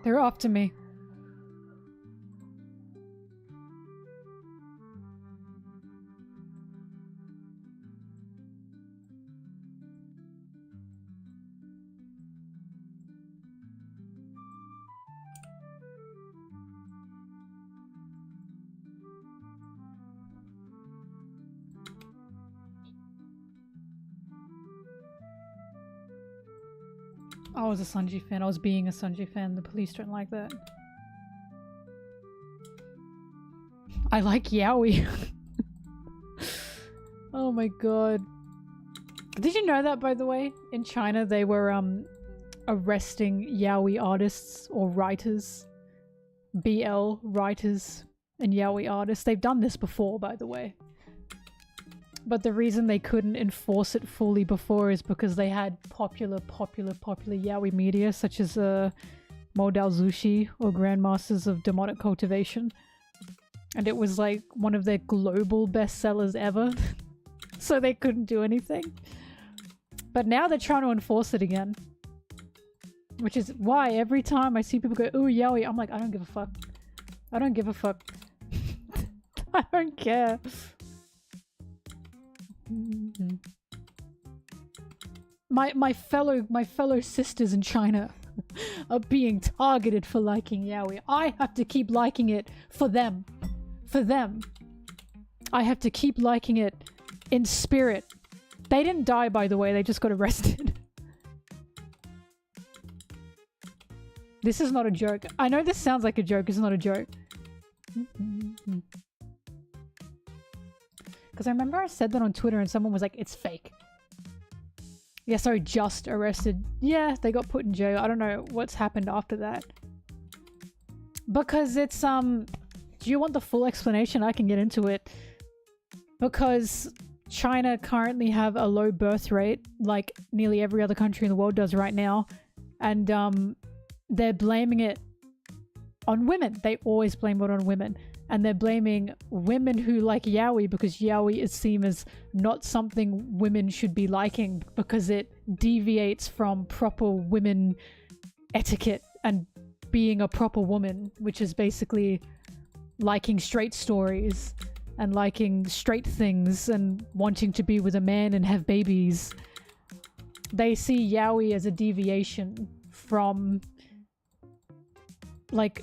They're after me. I was a Sanji fan. I was being a Sanji fan. The police don't like that. I like yaoi. Oh my god. Did you know that, by the way? In China, they were arresting yaoi artists or writers. BL writers and yaoi artists. They've done this before, by the way. But the reason they couldn't enforce it fully before is because they had popular yaoi media such as Modal Zushi or Grandmasters of Demonic Cultivation. And it was like one of their global bestsellers ever. So they couldn't do anything. But now they're trying to enforce it again. Which is why every time I see people go, ooh, yaoi, I'm like, I don't give a fuck. I don't give a fuck. I don't care. My fellow sisters in China are being targeted for liking yaoi. I have to keep liking it for them. For them. I have to keep liking it in spirit. They didn't die, by the way, they just got arrested. This is not a joke. I know this sounds like a joke, it's not a joke. Because I remember I said that on Twitter and someone was like, it's fake. Yeah, sorry, just arrested. Yeah, they got put in jail. I don't know what's happened after that. Because it's, do you want the full explanation? I can get into it. Because China currently have a low birth rate, like nearly every other country in the world does right now. And, they're blaming it on women. They always blame it on women. And they're blaming women who like yaoi because yaoi is seen as not something women should be liking because it deviates from proper women etiquette and being a proper woman, which is basically liking straight stories and liking straight things and wanting to be with a man and have babies. They see yaoi as a deviation from like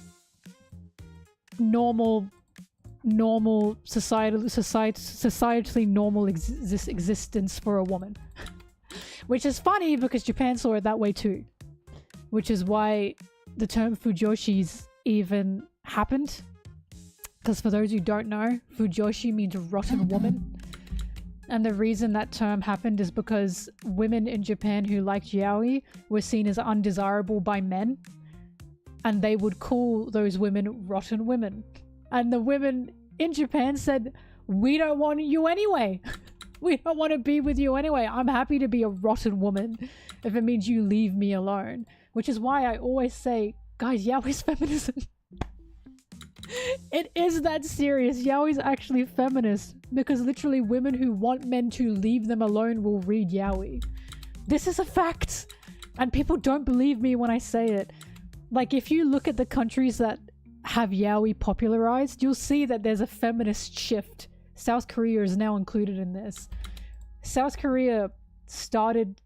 normal societally normal existence for a woman. Which is funny because Japan saw it that way too. Which is why the term fujoshis even happened. Because for those who don't know, fujoshi means rotten woman. And the reason that term happened is because women in Japan who liked yaoi were seen as undesirable by men. And they would call those women rotten women. And the women in Japan said, we don't want you anyway. We don't want to be with you anyway. I'm happy to be a rotten woman if it means you leave me alone. Which is why I always say, guys, yaoi's feminism. It is that serious. Yaoi's actually feminist. Because literally women who want men to leave them alone will read yaoi. This is a fact. And people don't believe me when I say it. Like, if you look at the countries that have yaoi popularized, you'll see that there's a feminist shift. South Korea is now included in this. South Korea started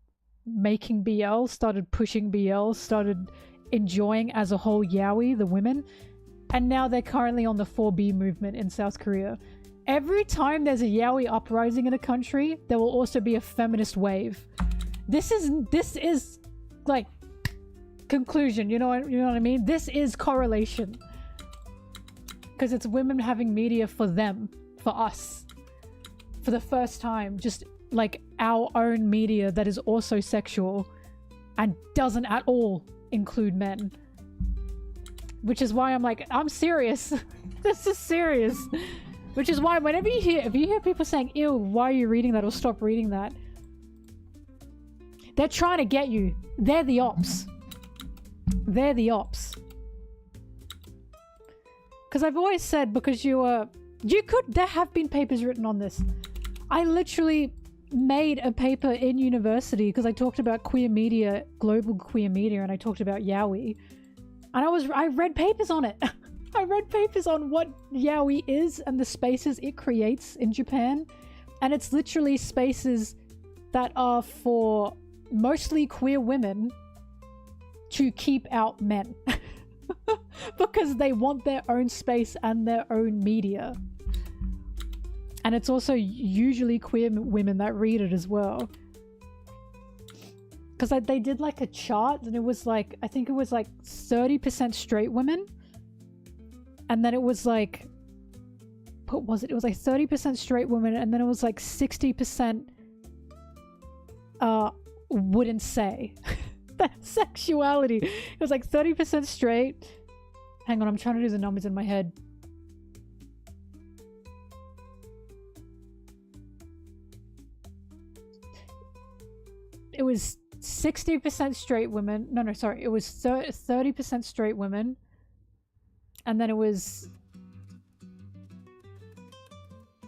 making BL, started pushing BL, started enjoying as a whole yaoi, the women, and now they're currently on the 4B movement in South Korea. Every time there's a yaoi uprising in a country, there will also be a feminist wave. This is like conclusion, you know what I mean? This is correlation. Because it's women having media for them, for us. For the first time, just like our own media that is also sexual and doesn't at all include men. Which is why I'm like, I'm serious. This is serious. Which is why whenever if you hear people saying, ew, why are you reading that or stop reading that? They're trying to get you. They're the ops. They're the ops. Because I've always said, because there have been papers written on this. I literally made a paper in university because I talked about queer media, global queer media, and I talked about yaoi. And I read papers on it. I read papers on what yaoi is and the spaces it creates in Japan. And it's literally spaces that are for mostly queer women to keep out men. Because they want their own space and their own media. And it's also usually queer women that read it as well. Because they did like a chart and it was like, I think it was like 30% straight women. And then it was like, what was it? It was like 30% straight women and then it was like 60% wouldn't say. That sexuality. It was like 30% straight. Hang on, I'm trying to do the numbers in my head. It was 60% straight women. No, sorry. It was 30% straight women. And then it was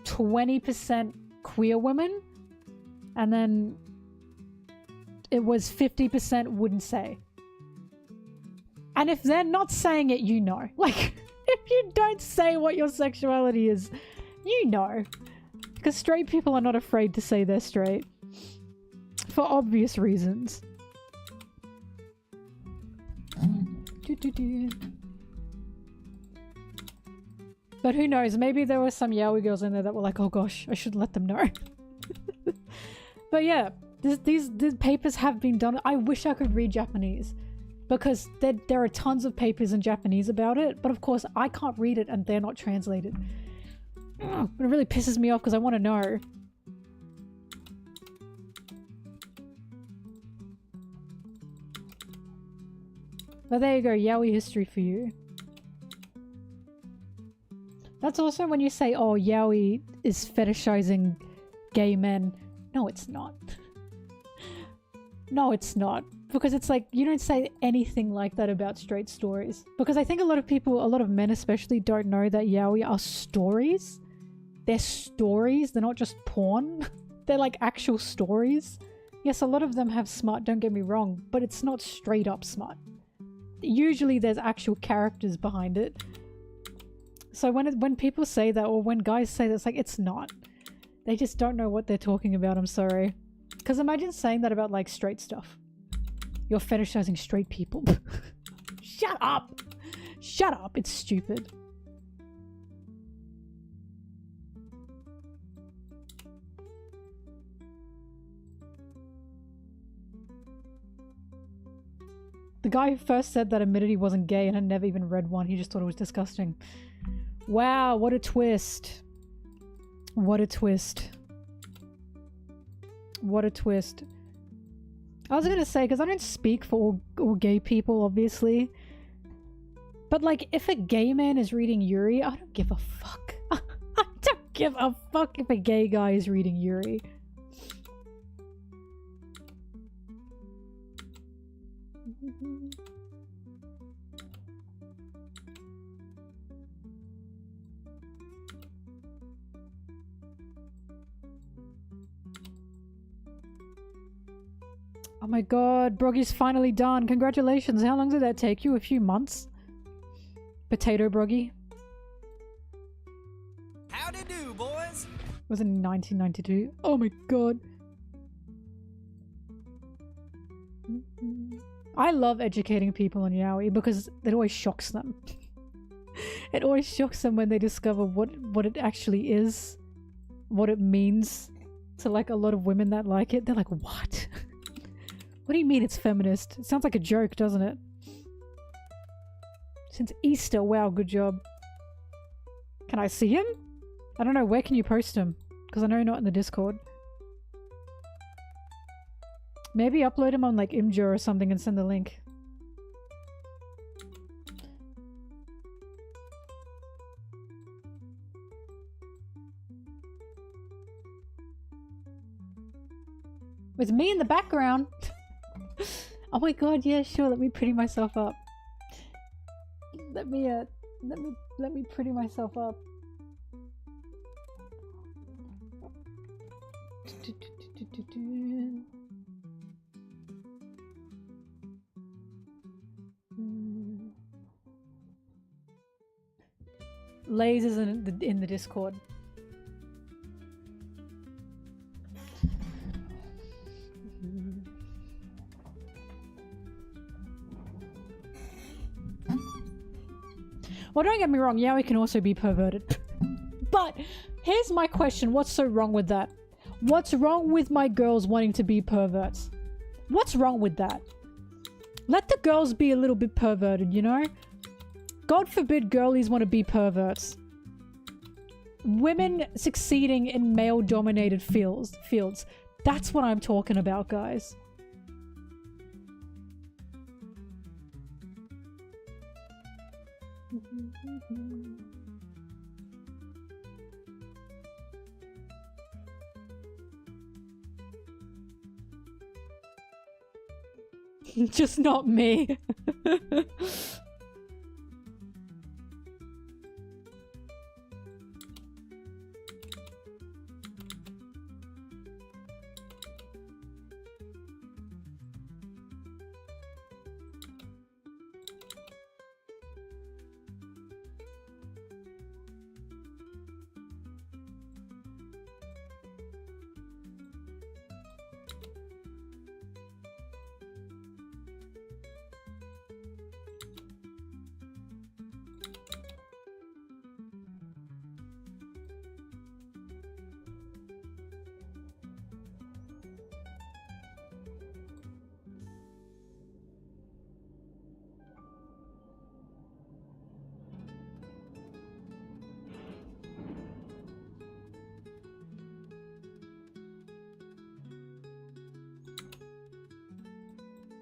20% queer women. And then it was 50% wouldn't say. And if they're not saying it, you know. Like, if you don't say what your sexuality is, you know. Because straight people are not afraid to say they're straight. For obvious reasons. But who knows, maybe there were some yaoi girls in there that were like, oh gosh, I should let them know. But yeah, these papers have been done. I wish I could read Japanese. Because there are tons of papers in Japanese about it. But of course, I can't read it and they're not translated. Ugh, it really pisses me off because I want to know. But there you go, yaoi history for you. That's also when you say, oh, yaoi is fetishizing gay men. No, it's not. No, it's not. Because it's like, you don't say anything like that about straight stories. Because I think a lot of people, a lot of men especially, don't know that yaoi are stories. They're stories, they're not just porn. They're like actual stories. Yes, a lot of them have smut, don't get me wrong, but it's not straight up smut. Usually there's actual characters behind it. So when people say that, or when guys say that, it's like, it's not. They just don't know what they're talking about, I'm sorry. Because imagine saying that about like straight stuff. You're fetishizing straight people. Shut up! Shut up, it's stupid. The guy who first said that admitted he wasn't gay and had never even read one. He just thought it was disgusting. Wow, what a twist. What a twist. What a twist. I was gonna say, because I don't speak for all gay people, obviously. But like, if a gay man is reading Yuri, I don't give a fuck. I don't give a fuck if a gay guy is reading Yuri. Oh my god, Broggy's finally done. Congratulations. How long did that take you? A few months? Potato Broggy? Howdy do, boys. It was in 1992. Oh my god. I love educating people on yaoi because it always shocks them. It always shocks them when they discover what it actually is. What it means to like a lot of women that like it. They're like, what? What do you mean it's feminist? It sounds like a joke, doesn't it? Since Easter, wow, good job. Can I see him? I don't know, where can you post him? Because I know you're not in the Discord. Maybe upload him on like Imgur or something and send the link. With me in the background. Oh my god, yeah, sure, let me pretty myself up. Let me pretty myself up. lasers in the Discord. Well, don't get me wrong, yaoi can also be perverted. But here's my question, what's so wrong with that? What's wrong with my girls wanting to be perverts? What's wrong with that? Let the girls be a little bit perverted, you know? God forbid girlies want to be perverts. Women succeeding in male-dominated fields. That's what I'm talking about, guys. Just not me.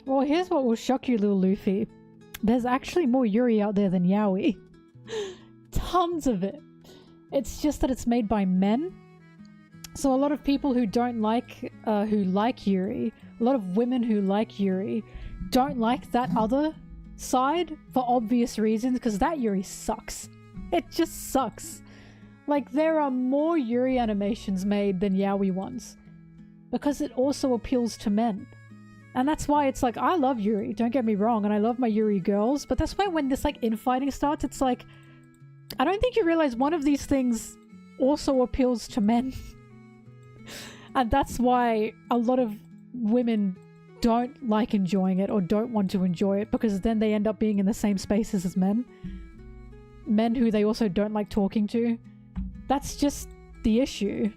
Well, here's what will shock you, little Luffy. There's actually more yuri out there than yaoi. Tons of it. It's just that it's made by men. So a lot of people who don't like, who like yuri, a lot of women who like yuri, don't like that other side for obvious reasons, because that yuri sucks. It just sucks. Like, there are more yuri animations made than yaoi ones. Because it also appeals to men. And that's why it's like, I love yuri, don't get me wrong, and I love my yuri girls, but that's why when this like infighting starts, it's like, I don't think you realize one of these things also appeals to men. And that's why a lot of women don't like enjoying it or don't want to enjoy it, because then they end up being in the same spaces as men. Men who they also don't like talking to. That's just the issue.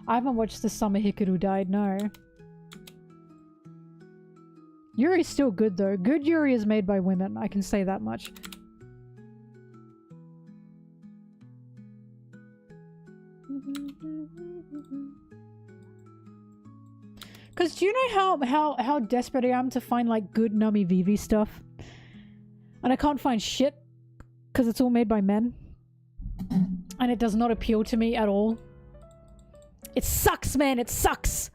I haven't watched The Summer Hikaru Died, no. Yuri's still good though. Good yuri is made by women, I can say that much. Because do you know how desperate I am to find like good Nami Vivi stuff? And I can't find shit because it's all made by men. And it does not appeal to me at all. It sucks, man, it sucks!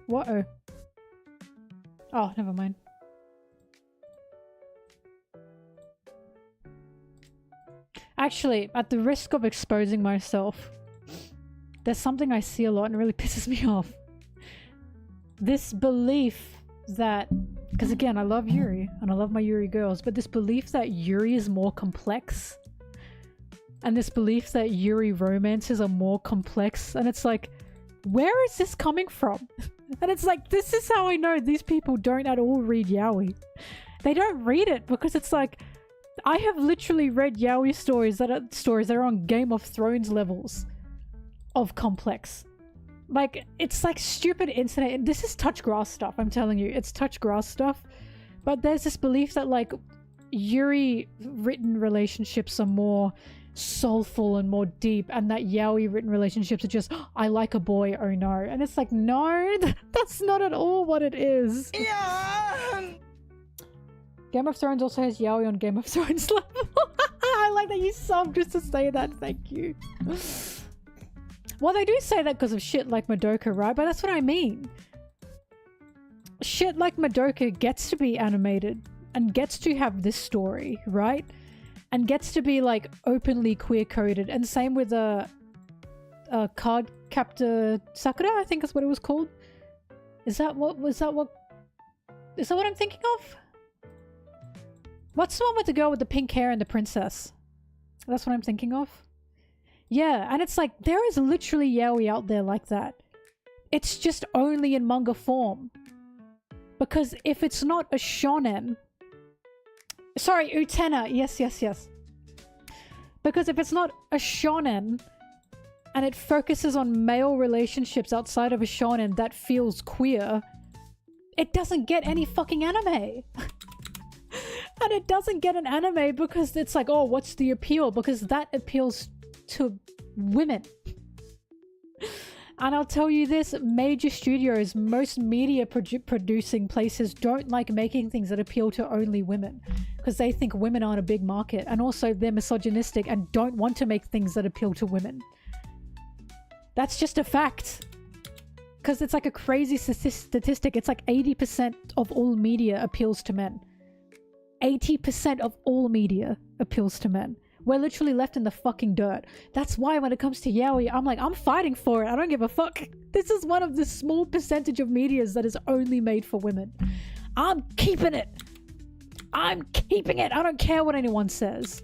What-oh? Oh, never mind. Actually, at the risk of exposing myself, there's something I see a lot and it really pisses me off. This belief that... Because again, I love Yuri, and I love my Yuri girls, but this belief that Yuri is more complex, and this belief that Yuri romances are more complex, and it's like, where is this coming from? And it's like, this is how I know these people don't at all read yaoi. They don't read it because it's like, I have literally read yaoi stories that are on Game of Thrones levels of complex. Like, it's like stupid internet. This is touch grass stuff, I'm telling you. It's touch grass stuff. But there's this belief that, like, Yuri written relationships are more soulful and more deep, and that yaoi written relationships are just, oh, I like a boy, oh no. And it's like, no, that's not at all what it is. Yeah. Game of Thrones also has yaoi on Game of Thrones level. I like that you subbed just to say that. Thank you. Well, they do say that because of shit like Madoka, right? But that's what I mean. Shit like Madoka gets to be animated and gets to have this story, right? And gets to be like openly queer coded. And same with Card Captor Sakura, I think is what it was called. Is that what I'm thinking of? What's the one with the girl with the pink hair and the princess? That's what I'm thinking of. Yeah, and it's like, there is literally yaoi out there like that. It's just only in manga form. Because if it's not a shonen... Sorry, Utena. Yes, yes, yes. Because if it's not a shonen, and it focuses on male relationships outside of a shonen that feels queer, it doesn't get any fucking anime. And it doesn't get an anime because it's like, oh, what's the appeal? Because that appeals to women. And I'll tell you this, major studios, most media producing places don't like making things that appeal to only women. Because they think women aren't a big market. And also they're misogynistic and don't want to make things that appeal to women. That's just a fact. Because it's like a crazy statistic. It's like 80% of all media appeals to men. 80% of all media appeals to men. We're literally left in the fucking dirt. That's why when it comes to yaoi, I'm like, I'm fighting for it. I don't give a fuck. This is one of the small percentage of medias that is only made for women. I'm keeping it. I'm keeping it. I don't care what anyone says.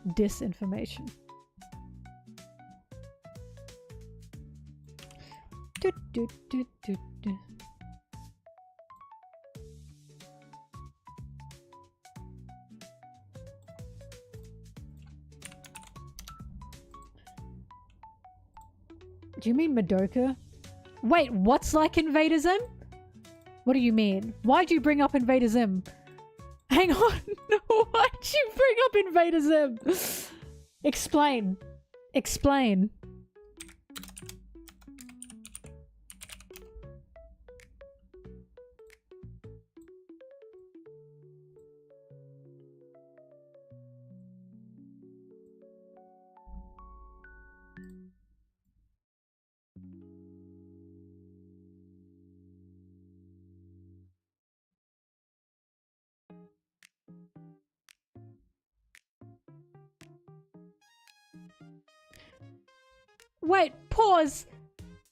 Disinformation. Do, do, do, do, do. Do you mean Madoka? Wait, what's like Invader Zim? What do you mean? Why'd you bring up Invader Zim? Hang on. Why'd you bring up Invader Zim? Explain. Explain. Wait, pause.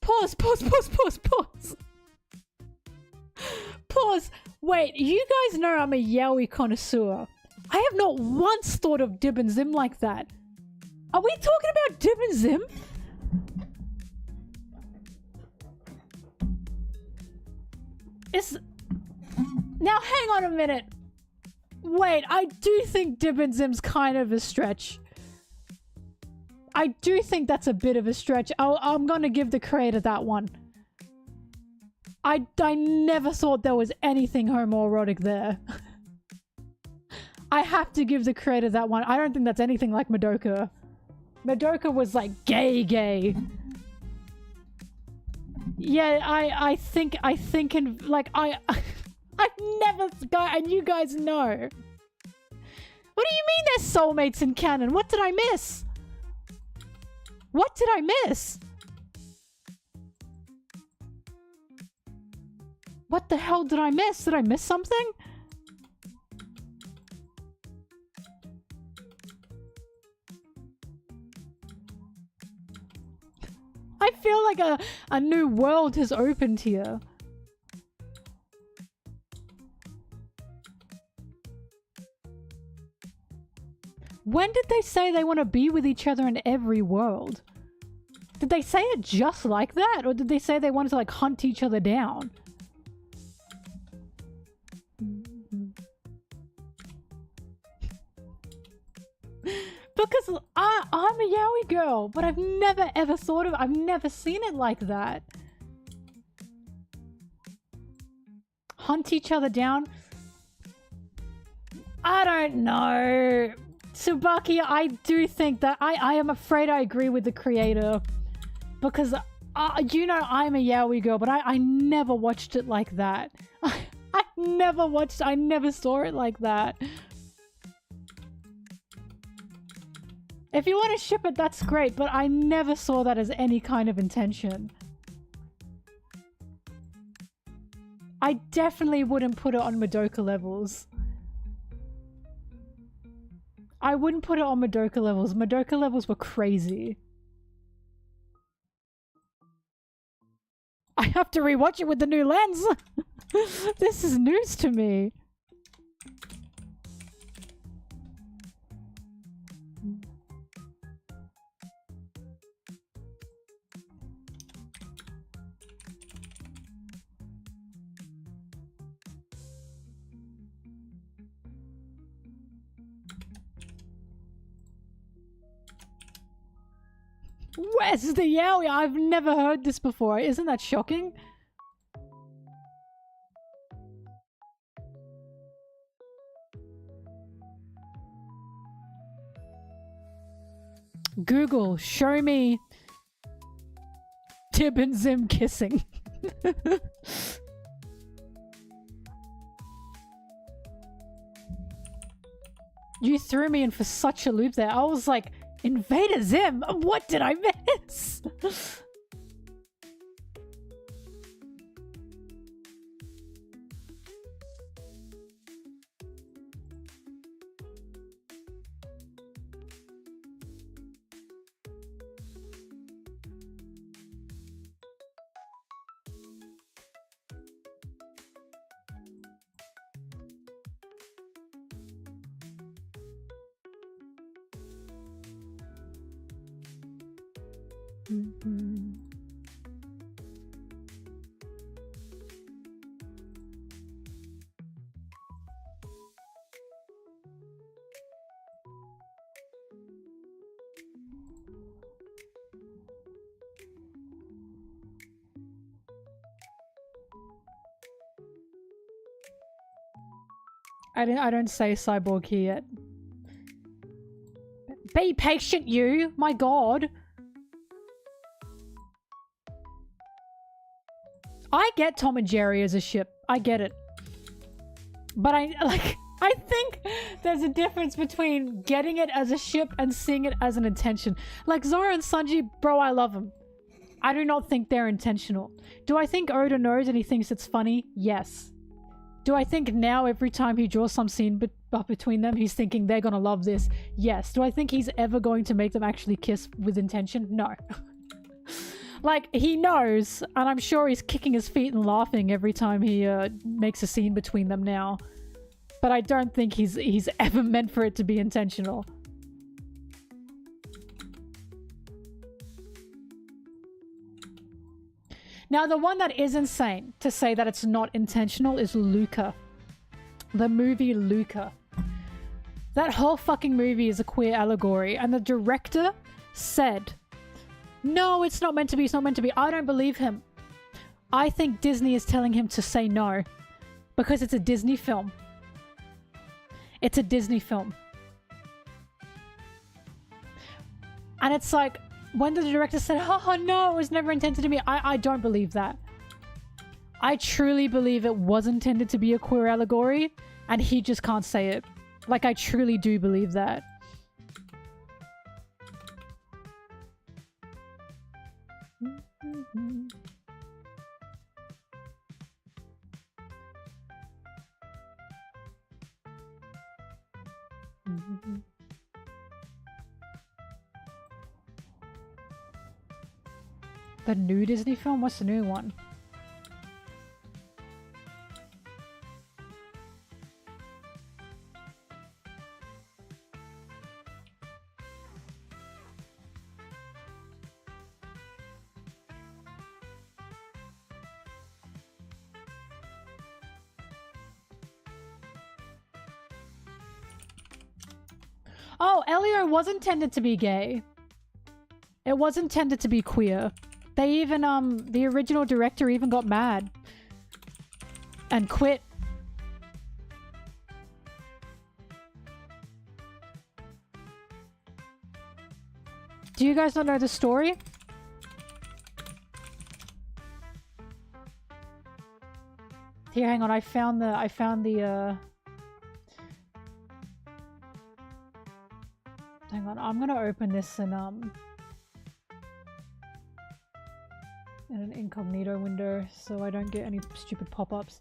Pause, pause, pause, pause, pause. Pause. Wait, you guys know I'm a yaoi connoisseur. I have not once thought of Dib and Zim like that. Are we talking about Dib and Zim? Now hang on a minute. Wait, I do think Dib and Zim's kind of a stretch. I do think that's a bit of a stretch. I'm gonna give the creator that one. I never thought there was anything homoerotic there. I have to give the creator that one. I don't think that's anything like Madoka. Madoka was like gay. Yeah, I think in like I've never and you guys know. What do you mean they're soulmates in canon? What did I miss? What did I miss? What the hell did I miss? Did I miss something? I feel like a new world has opened here. When did they say they want to be with each other in every world? Did they say it just like that? Or did they say they wanted to like hunt each other down? Because I'm a yaoi girl, but I've never ever thought of, I've never seen it like that. Hunt each other down. I don't know. Tsubaki, I do think that I am afraid I agree with the creator. Because, you know, I'm a yaoi girl, but I never watched it like that. I never saw it like that. If you want to ship it, that's great, but I never saw that as any kind of intention. I definitely wouldn't put it on Madoka levels. I wouldn't put it on Madoka levels. Madoka levels were crazy. I have to rewatch it with the new lens. This is news to me. Where's the yaoi? I've never heard this before. Isn't that shocking? Google, show me Tib and Zim kissing. You threw me in for such a loop there. I was like, Invader Zim? What did I miss? I don't say cyborg here yet. Be patient, you! My god! I get Tom and Jerry as a ship. I get it. But I think there's a difference between getting it as a ship and seeing it as an intention. Like Zoro and Sanji, bro, I love them. I do not think they're intentional. Do I think Oda knows and he thinks it's funny? Yes. Do I think now every time he draws some scene between them, he's thinking they're gonna love this? Yes. Do I think he's ever going to make them actually kiss with intention? No. Like, he knows, and I'm sure he's kicking his feet and laughing every time he makes a scene between them now. But I don't think he's ever meant for it to be intentional. Now, the one that is insane to say that it's not intentional is Luca. The movie Luca. That whole fucking movie is a queer allegory, and the director said, no, it's not meant to be, it's not meant to be. I don't believe him. I think Disney is telling him to say no. Because it's a Disney film. It's a Disney film. And it's like, when the director said, oh no, it was never intended to be, I don't believe that. I truly believe it was intended to be a queer allegory, and he just can't say it. Like, I truly do believe that. The new Disney film? What's the new one? Oh, Elio was intended to be gay. It was intended to be queer. They even, the original director even got mad. And quit. Do you guys not know the story? Here, hang on. I found the, hang on. I'm gonna open this in an incognito window so I don't get any stupid pop-ups.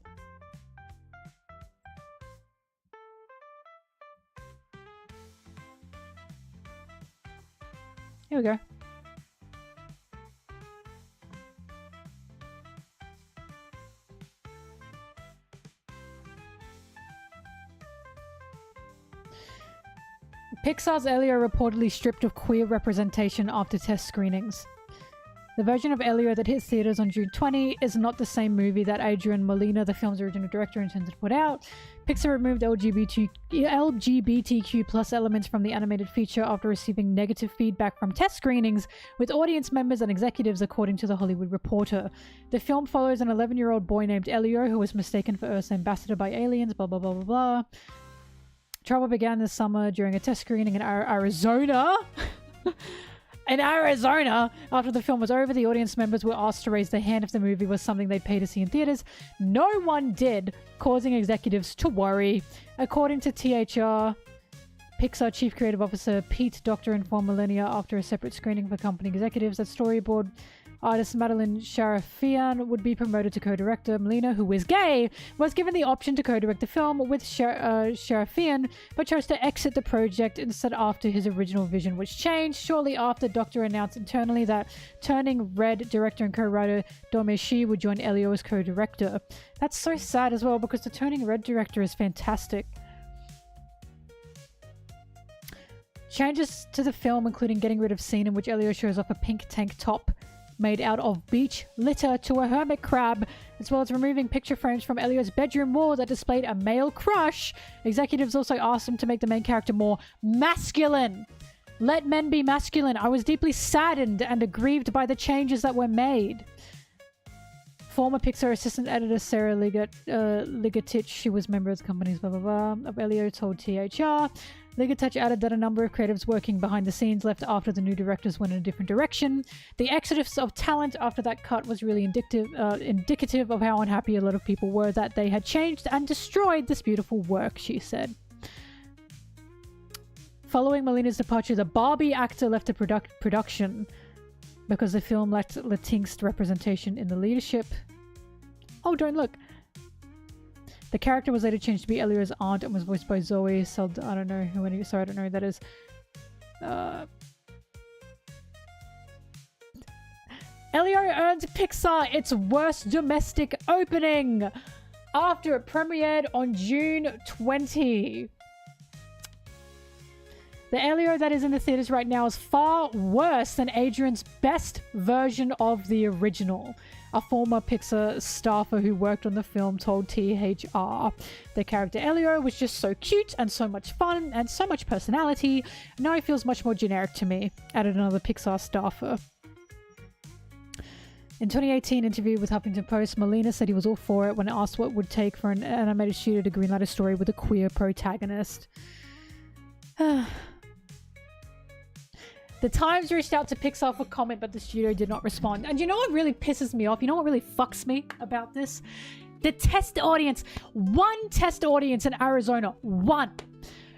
Here we go. Pixar's Elio reportedly stripped of queer representation after test screenings. The version of Elio that hit theaters on June 20 is not the same movie that Adrian Molina, the film's original director, intended to put out. Pixar removed LGBTQ plus elements from the animated feature after receiving negative feedback from test screenings with audience members and executives, according to The Hollywood Reporter. The film follows an 11-year-old boy named Elio who was mistaken for Earth's ambassador by aliens, blah blah blah blah blah. Trouble began this summer during a test screening in Arizona. In Arizona, after the film was over, the audience members were asked to raise their hand if the movie was something they'd pay to see in theaters. No one did, causing executives to worry. According to THR, Pixar Chief Creative Officer Pete Docter informed Millennia after a separate screening for company executives that storyboard artist Madeline Sharafian would be promoted to co-director. Melina, who is gay, was given the option to co-direct the film with Sharafian, but chose to exit the project instead after his original vision was changed. Shortly after, Doctor announced internally that Turning Red director and co-writer Dome Shi would join Elio as co-director. That's so sad as well, because the Turning Red director is fantastic. Changes to the film, including getting rid of scene in which Elio shows off a pink tank top made out of beach litter to a hermit crab, as well as removing picture frames from Elio's bedroom wall that displayed a male crush. Executives also asked him to make the main character more masculine. Let men be masculine. I was deeply saddened and aggrieved by the changes that were made. Former Pixar assistant editor Sarah Ligatich, she was member of the company's blah blah blah, of Elio, told THR. Ligatich added that a number of creatives working behind the scenes left after the new directors went in a different direction. The exodus of talent after that cut was really indicative of how unhappy a lot of people were that they had changed and destroyed this beautiful work, she said. Following Melina's departure, the Barbie actor left the production because the film lacked Latinx representation in the leadership. Oh, don't look. The character was later changed to be Elio's aunt and was voiced by Zoe Sald. I don't know who any. Sorry, I don't know who that is. Elio earned Pixar its worst domestic opening after it premiered on June 20. The Elio that is in the theaters right now is far worse than Adrian's best version of the original. A former Pixar staffer who worked on the film told THR. The character Elio was just so cute and so much fun and so much personality. Now he feels much more generic to me, added another Pixar staffer. In 2018 interview with Huffington Post, Molina said he was all for it when asked what it would take for an animated studio to greenlight a story with a queer protagonist. The Times reached out to Pixar for comment, but the studio did not respond. And you know what really pisses me off? You know what really fucks me about this? The test audience. One test audience in Arizona. One.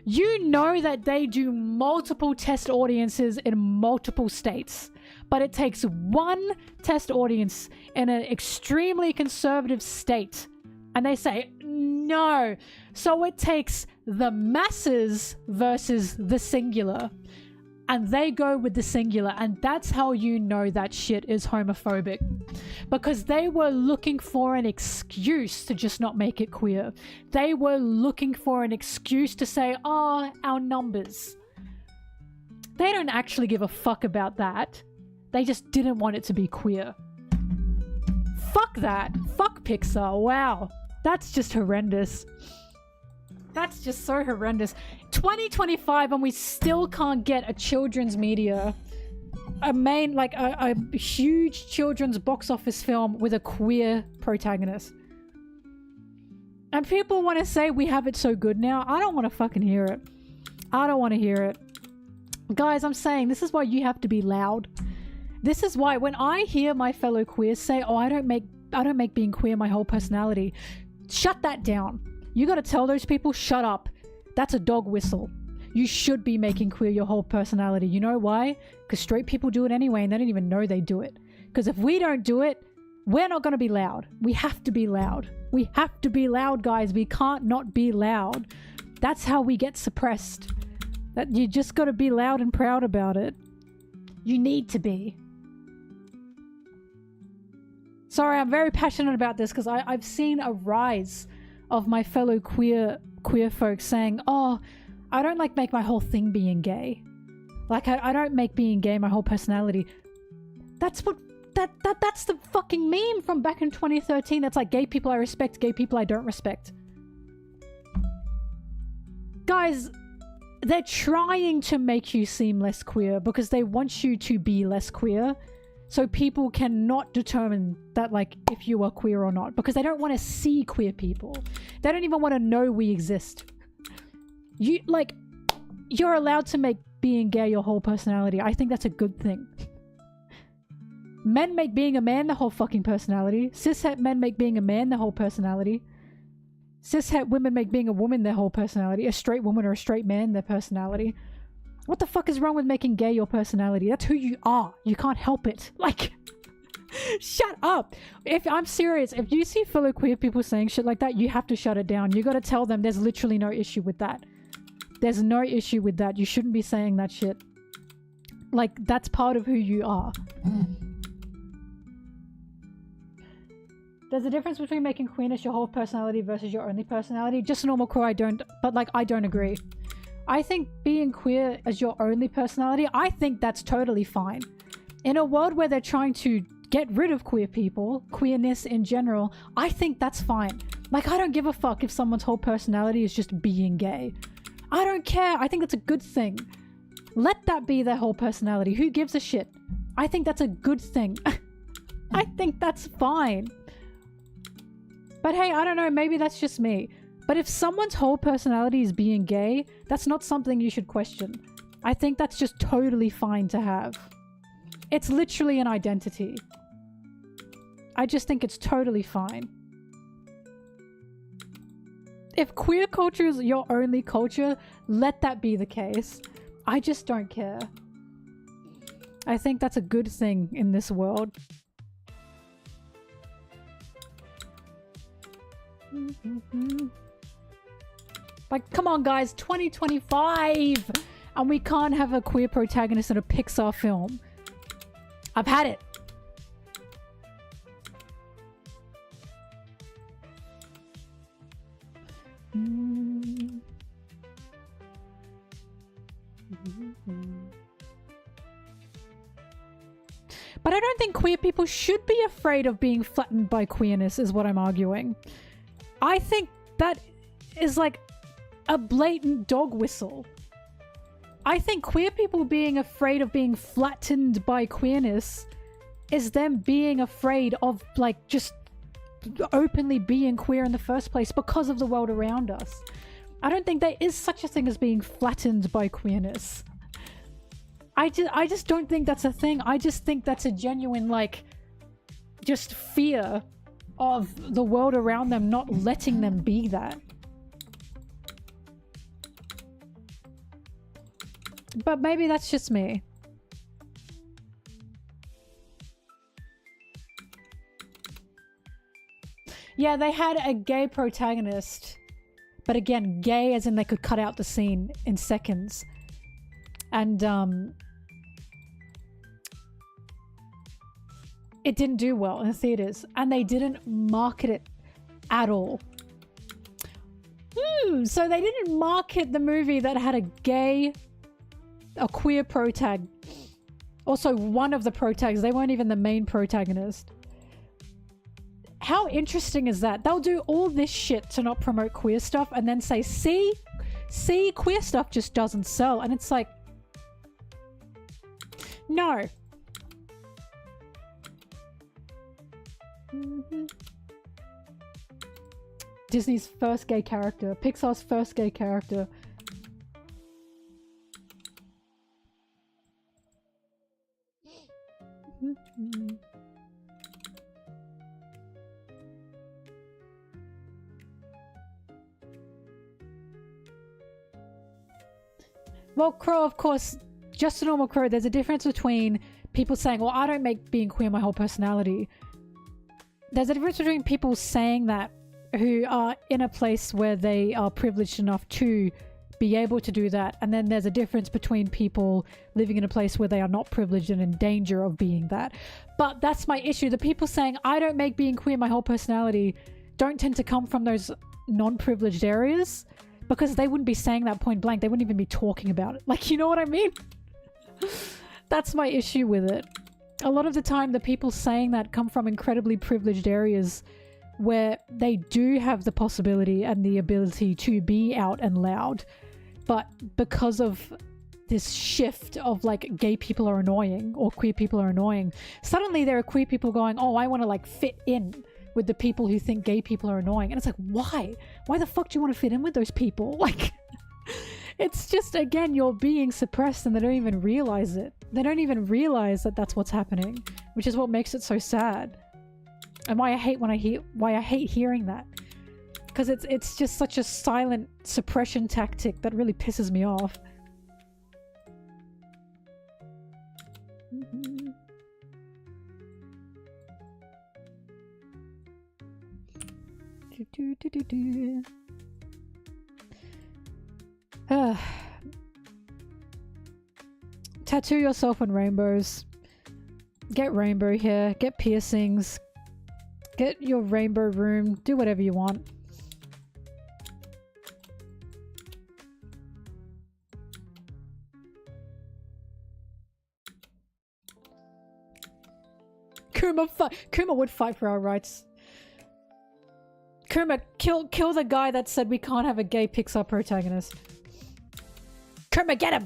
You know that they do multiple test audiences in multiple states. But it takes one test audience in an extremely conservative state. And they say, no. So it takes the masses versus the singular. And they go with the singular, and that's how you know that shit is homophobic. Because they were looking for an excuse to just not make it queer. They were looking for an excuse to say, oh, our numbers. They don't actually give a fuck about that. They just didn't want it to be queer. Fuck that. Fuck Pixar. Wow. That's just horrendous. That's just so horrendous. 2025 and we still can't get a children's media, a huge children's box office film with a queer protagonist. And people want to say we have it so good now. I don't want to fucking hear it. I don't want to hear it. Guys, I'm saying this is why you have to be loud. This is why when I hear my fellow queers say, oh, I don't make being queer my whole personality. Shut that down. You got to tell those people, shut up. That's a dog whistle. You should be making queer your whole personality. You know why? Because straight people do it anyway and they don't even know they do it. Because if we don't do it, we're not going to be loud. We have to be loud. We have to be loud, guys. We can't not be loud. That's how we get suppressed. That you just got to be loud and proud about it. You need to be. Sorry, I'm very passionate about this because I've seen a rise of my fellow queer folks saying, oh, I don't like make my whole thing being gay. Like I don't make being gay my whole personality. That's what that's the fucking meme from back in 2013. That's like gay people I respect, gay people I don't respect. Guys, they're trying to make you seem less queer because they want you to be less queer. So people cannot determine that, like, if you are queer or not. Because they don't want to see queer people. They don't even want to know we exist. You're allowed to make being gay your whole personality. I think that's a good thing. Men make being a man their whole fucking personality. Cishet men make being a man their whole personality. Cishet women make being a woman their whole personality. A straight woman or a straight man their personality. What the fuck is wrong with making gay your personality? That's who you are. You can't help it. Like, shut up. If I'm serious, if you see fellow queer people saying shit like that, you have to shut it down. You gotta tell them there's literally no issue with that. There's no issue with that. You shouldn't be saying that shit. Like, that's part of who you are. There's a difference between making queerness your whole personality versus your only personality. Just a normal crew, I don't agree. I think being queer as your only personality, I think that's totally fine. In a world where they're trying to get rid of queer people, queerness in general, I think that's fine. Like, I don't give a fuck if someone's whole personality is just being gay. I don't care. I think that's a good thing. Let that be their whole personality. Who gives a shit? I think that's a good thing. I think that's fine. But hey, I don't know, maybe that's just me. But if someone's whole personality is being gay, that's not something you should question. I think that's just totally fine to have. It's literally an identity. I just think it's totally fine. If queer culture is your only culture, let that be the case. I just don't care. I think that's a good thing in this world. Like, come on guys, 2025 and we can't have a queer protagonist in a Pixar film. I've had it. But I don't think queer people should be afraid of being flattened by queerness, is what I'm arguing. I think that is like a blatant dog whistle. I think queer people being afraid of being flattened by queerness is them being afraid of, like, just openly being queer in the first place because of the world around us. I don't think there is such a thing as being flattened by queerness. I just don't think that's a thing. I just think that's a genuine, like, just fear of the world around them not letting them be that. But maybe that's just me. Yeah, they had a gay protagonist. But again, gay as in they could cut out the scene in seconds. And, it didn't do well in theaters. And they didn't market it at all. So they didn't market the movie that had a queer protag. Also, one of the protags. They weren't even the main protagonist. how interesting is that? They'll do all this shit to not promote queer stuff and then say, see, queer stuff just doesn't sell. And it's like, no. Disney's first gay character. Pixar's first gay character. Well, Crow, of course, just a normal Crow, there's a difference between people saying, well, I don't make being queer my whole personality. There's a difference between people saying that who are in a place where they are privileged enough to be able to do that, and then there's a difference between people living in a place where they are not privileged and in danger of being that. But that's my issue. The people saying, I don't make being queer my whole personality, don't tend to come from those non-privileged areas, because they wouldn't be saying that point blank. They wouldn't even be talking about it. Like, you know what I mean? That's my issue with it. A lot of the time, the people saying that come from incredibly privileged areas where they do have the possibility and the ability to be out and loud. But because of this shift of like gay people are annoying or queer people are annoying, suddenly there are queer people going, oh, I want to like fit in with the people who think gay people are annoying. And it's like, why? Why the fuck do you want to fit in with those people? Like, it's just, again, you're being suppressed and they don't even realize it. They don't even realize that that's what's happening, which is what makes it so sad. And why I hate hearing that. Because it's just such a silent suppression tactic that really pisses me off. Tattoo yourself in rainbows. Get rainbow hair. Get piercings. Get your rainbow room. Do whatever you want. Kuma would fight for our rights. Kuma, kill the guy that said we can't have a gay Pixar protagonist. Kuma, get him!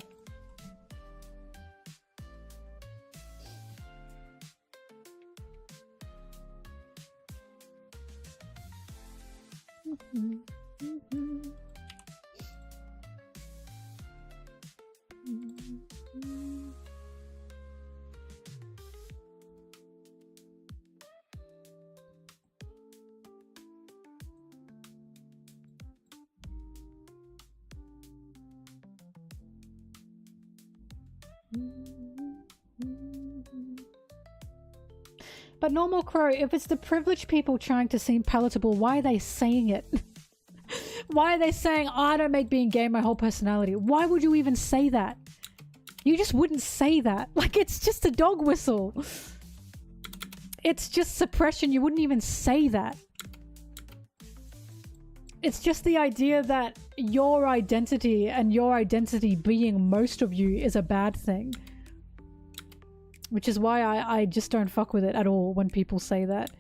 But normal Crow, if it's the privileged people trying to seem palatable, why are they saying it? Why are they saying, oh, I don't make being gay my whole personality? Why would you even say that? You just wouldn't say that. Like, it's just a dog whistle. It's just suppression. You wouldn't even say that. It's just the idea that your identity and your identity being most of you is a bad thing. Which is why I just don't fuck with it at all when people say that.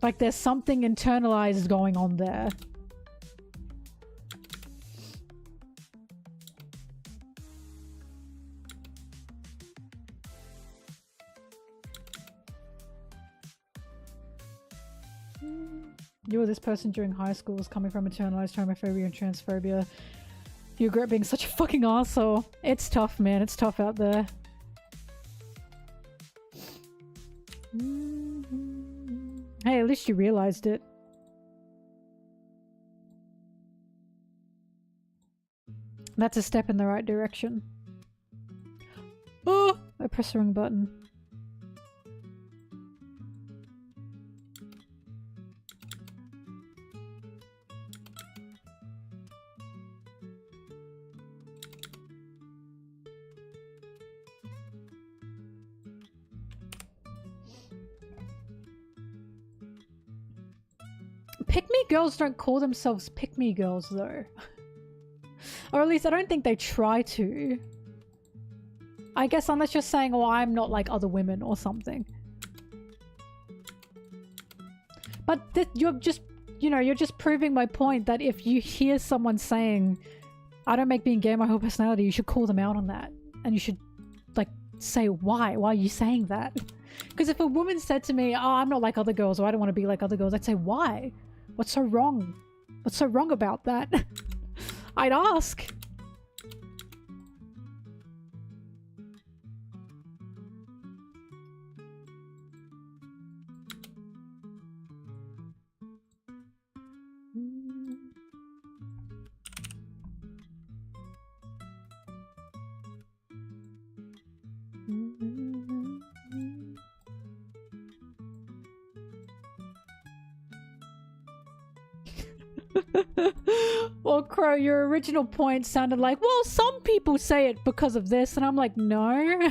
Like there's something internalized going on there. You or this person during high school was coming from internalized homophobia and transphobia. You regret being such a fucking arsehole. It's tough, man. It's tough out there. Hey, at least you realized it. That's a step in the right direction. Oh! I pressed the wrong button. Pick-me girls don't call themselves pick-me girls, though. Or at least I don't think they try to. I guess unless you're saying, oh, I'm not like other women or something. But you're just, you're just proving my point that if you hear someone saying, I don't make being gay my whole personality, you should call them out on that. And you should, like, say why. Why are you saying that? Because if a woman said to me, oh, I'm not like other girls, or I don't want to be like other girls, I'd say, why? What's so wrong? What's so wrong about that? I'd ask. Well, Crow, your original point sounded like, well, some people say it because of this, and I'm like, no.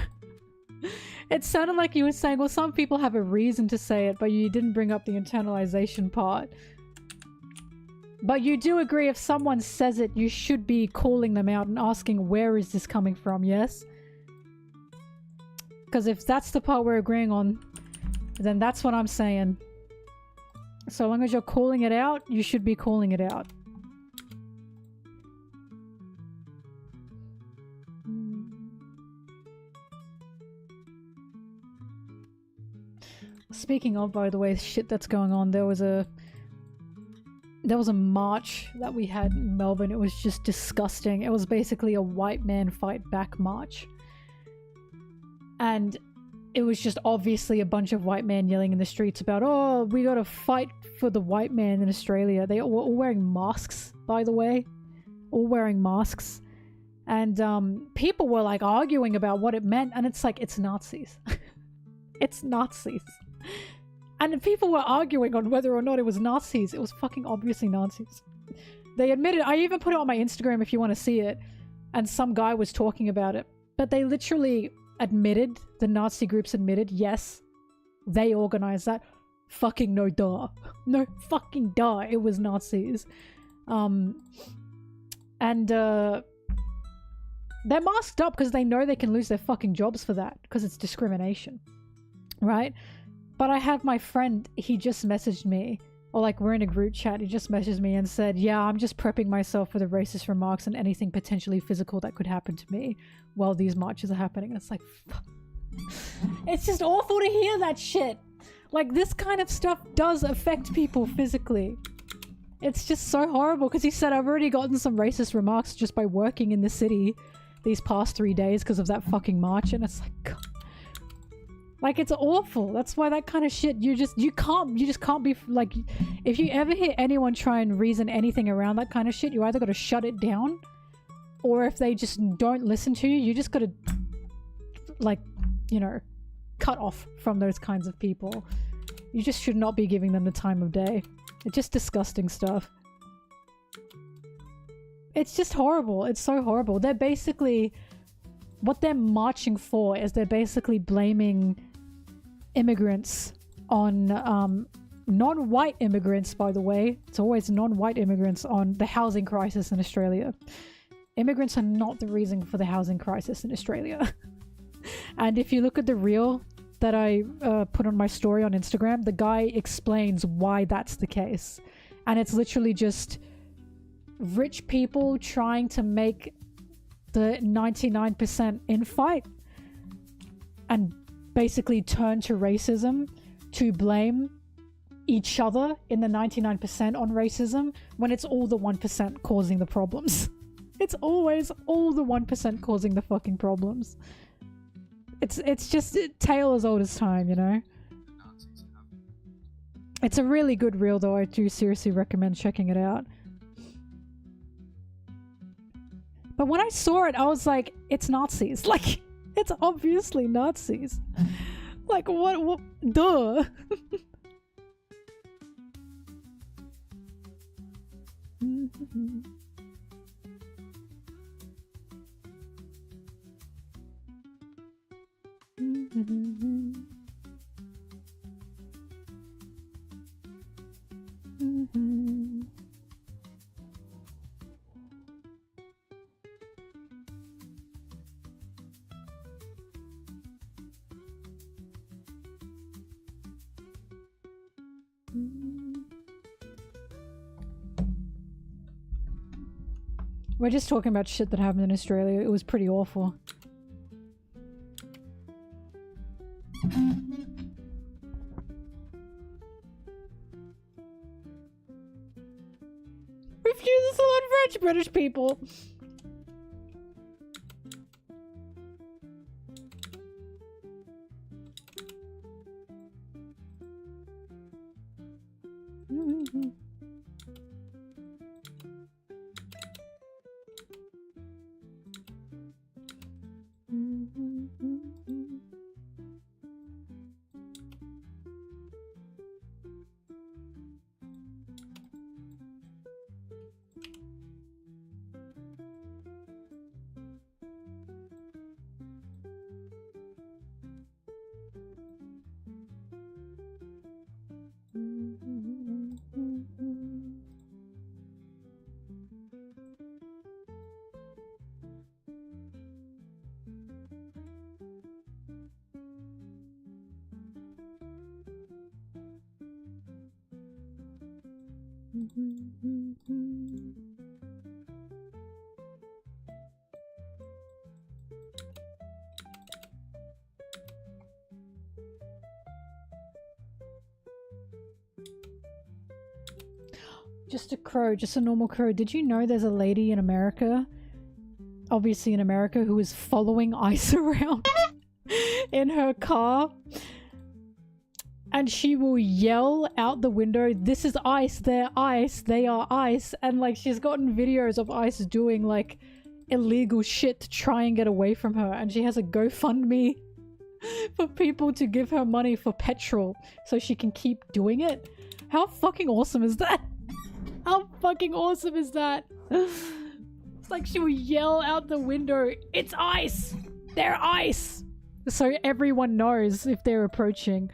It sounded like you were saying, well, some people have a reason to say it, but you didn't bring up the internalization part. But you do agree if someone says it, you should be calling them out and asking, where is this coming from, yes? Because if that's the part we're agreeing on, then that's what I'm saying. So long as you're calling it out, you should be calling it out. Speaking of, by the way, shit that's going on, there was a march that we had in Melbourne. It was just disgusting. It was basically a white man fight back march. And it was just obviously a bunch of white men yelling in the streets about, oh, we gotta fight for the white man in Australia. They were all wearing masks, by the way. All wearing masks. And people were like arguing about what it meant. And it's like, it's Nazis. It's Nazis. And people were arguing on whether or not it was Nazis. It was fucking obviously Nazis. They admitted, I even put it on my Instagram if you want to see it. And some guy was talking about it. But they literally admitted, the Nazi groups admitted, yes, they organized that. Fucking no duh. No fucking duh. It was Nazis. They're masked up because they know they can lose their fucking jobs for that. Because it's discrimination. Right? But I have my friend, he just messaged me, or like we're in a group chat, he just messaged me and said, yeah, I'm just prepping myself for the racist remarks and anything potentially physical that could happen to me while these marches are happening. And it's like, fuck. It's just awful to hear that shit. Like, this kind of stuff does affect people physically. It's just so horrible, because he said, I've already gotten some racist remarks just by working in the city these past 3 days because of that fucking march. And it's like, God. Like, it's awful. That's why that kind of shit, you just can't be, like, if you ever hear anyone try and reason anything around that kind of shit, you either got to shut it down, or if they just don't listen to you, you just got to, like, you know, cut off from those kinds of people. You just should not be giving them the time of day. It's just disgusting stuff. It's just horrible. It's so horrible. They're basically, what they're marching for is they're basically blaming immigrants on non-white immigrants, by the way. It's always non-white immigrants on the housing crisis in Australia. Immigrants are not the reason for the housing crisis in Australia. And if you look at the reel that I put on my story on Instagram, the guy explains why that's the case. And it's literally just rich people trying to make the 99% infight and basically turn to racism to blame each other in the 99% on racism, when it's all the 1% causing the problems. It's always all the 1% causing the fucking problems. It's just a tale as old as time, you know? It's a really good reel though. I do seriously recommend checking it out. But when I saw it, I was like, it's Nazis. Like, it's obviously Nazis. Like, what? Duh. We're just talking about shit that happened in Australia. It was pretty awful. Refuses to learn French, British people. Just a crow, just a normal crow. Did you know there's a lady in America, obviously in America, who is following ice around in her car? And she will yell out the window, "This is ice, they're ice, they are ice." And like she's gotten videos of ice doing like illegal shit to try and get away from her. And she has a GoFundMe for people to give her money for petrol so she can keep doing it. How fucking awesome is that? How fucking awesome is that? It's like she will yell out the window, "It's ice! They're ice!" So everyone knows if they're approaching.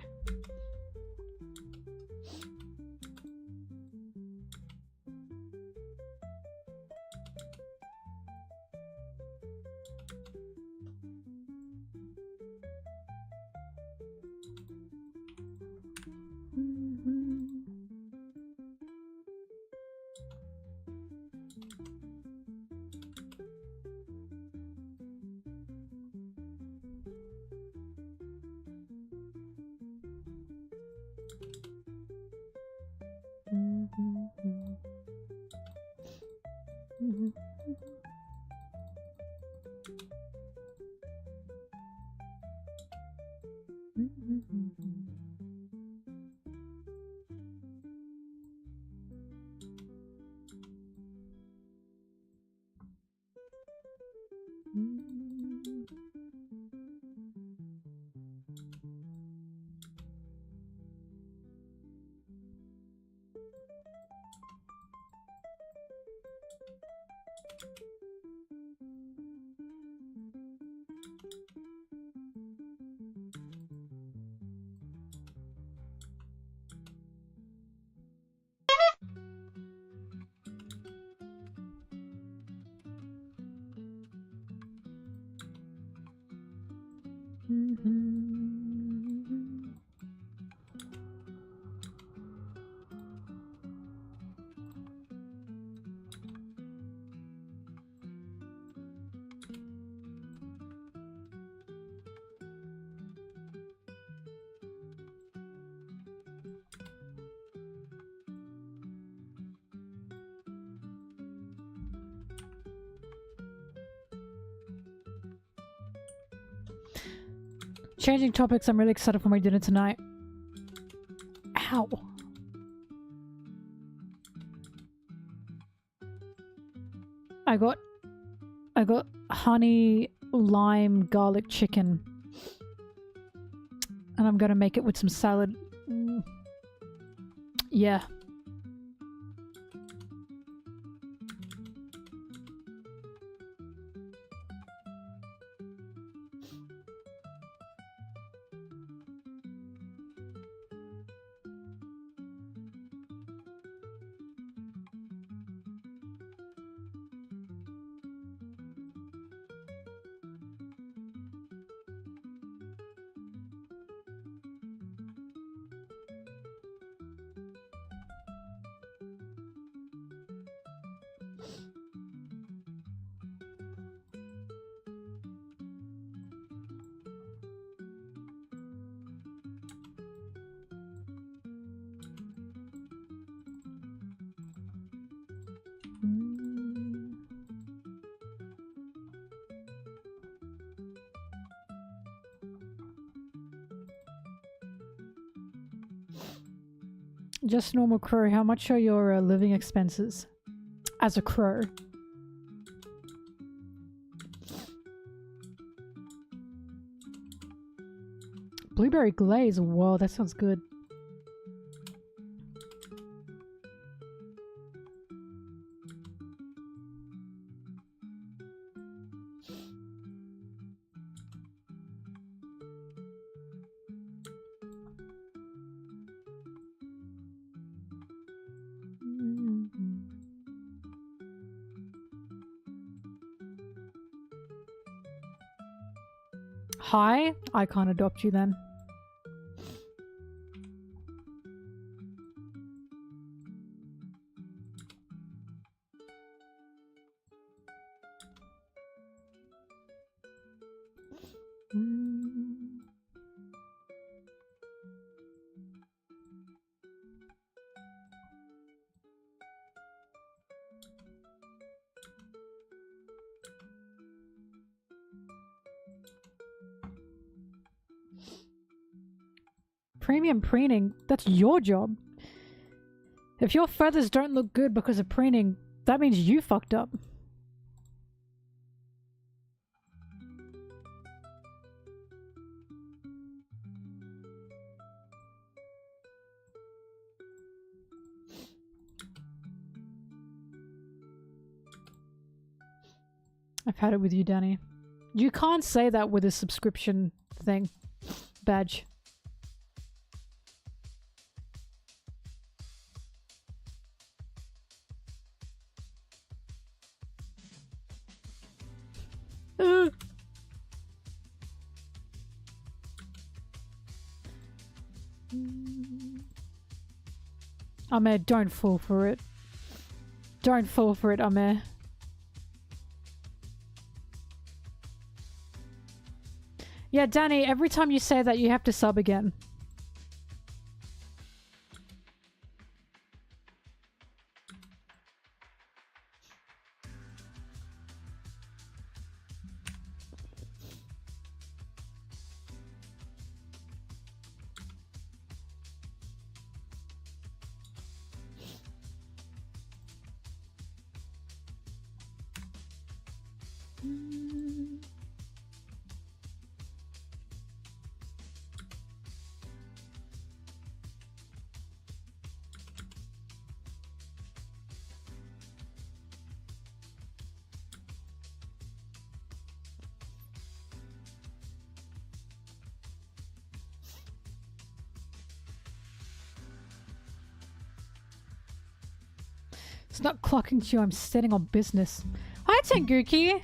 Changing topics, I'm really excited for my dinner tonight. Ow. I got honey, lime, garlic chicken. And I'm gonna make it with some salad. Yeah. Just normal crow. How much are your living expenses as a crow? Blueberry glaze. Whoa, that sounds good. Hi? I can't adopt you then. Premium preening, that's your job. If your feathers don't look good because of preening, that means you fucked up. I've had it with you, Danny. You can't say that with a subscription thing. Badge. Amir, don't fall for it. Don't fall for it, Amir. Yeah, Danny, every time you say that, you have to sub again. It's not clocking to you, I'm sitting on business. Hi, Tenguki!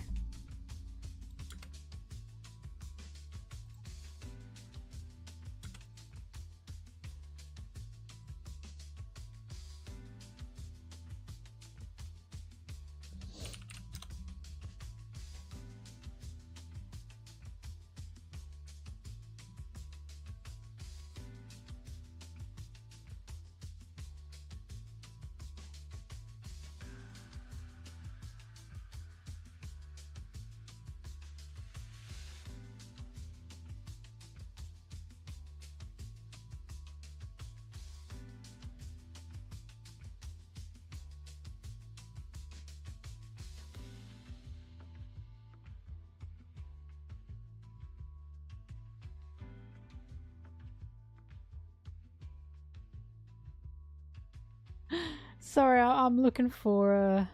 Sorry, I'm looking for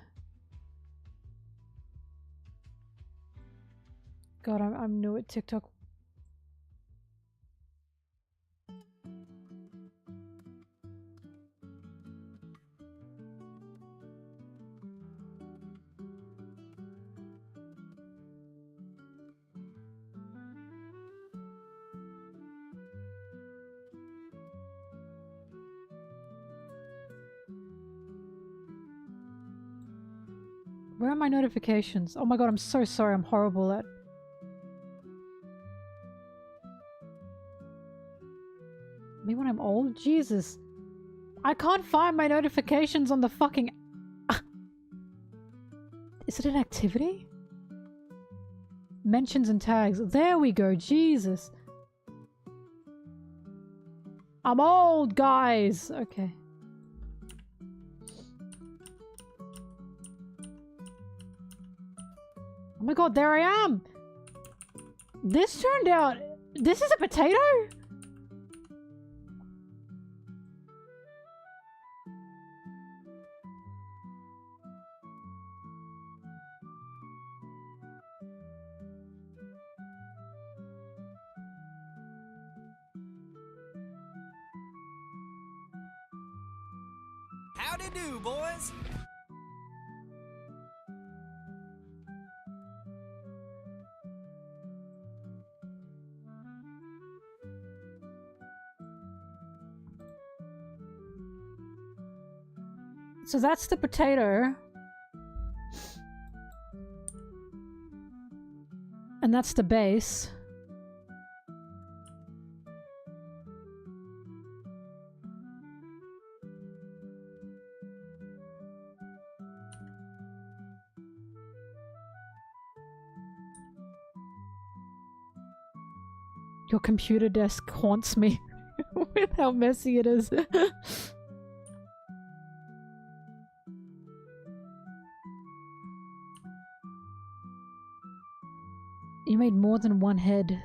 God, I'm new at TikTok. Where are my notifications? Oh my god, I'm so sorry. I'm horrible at... Me when I'm old? Jesus. I can't find my notifications on the fucking... Is it an activity? Mentions and tags. There we go. Jesus. I'm old, guys. Okay. Oh my god, there I am. This turned out... This is a potato? Howdy do, boys. So that's the potato. And that's the base. Your computer desk haunts me with how messy it is. You made more than one head.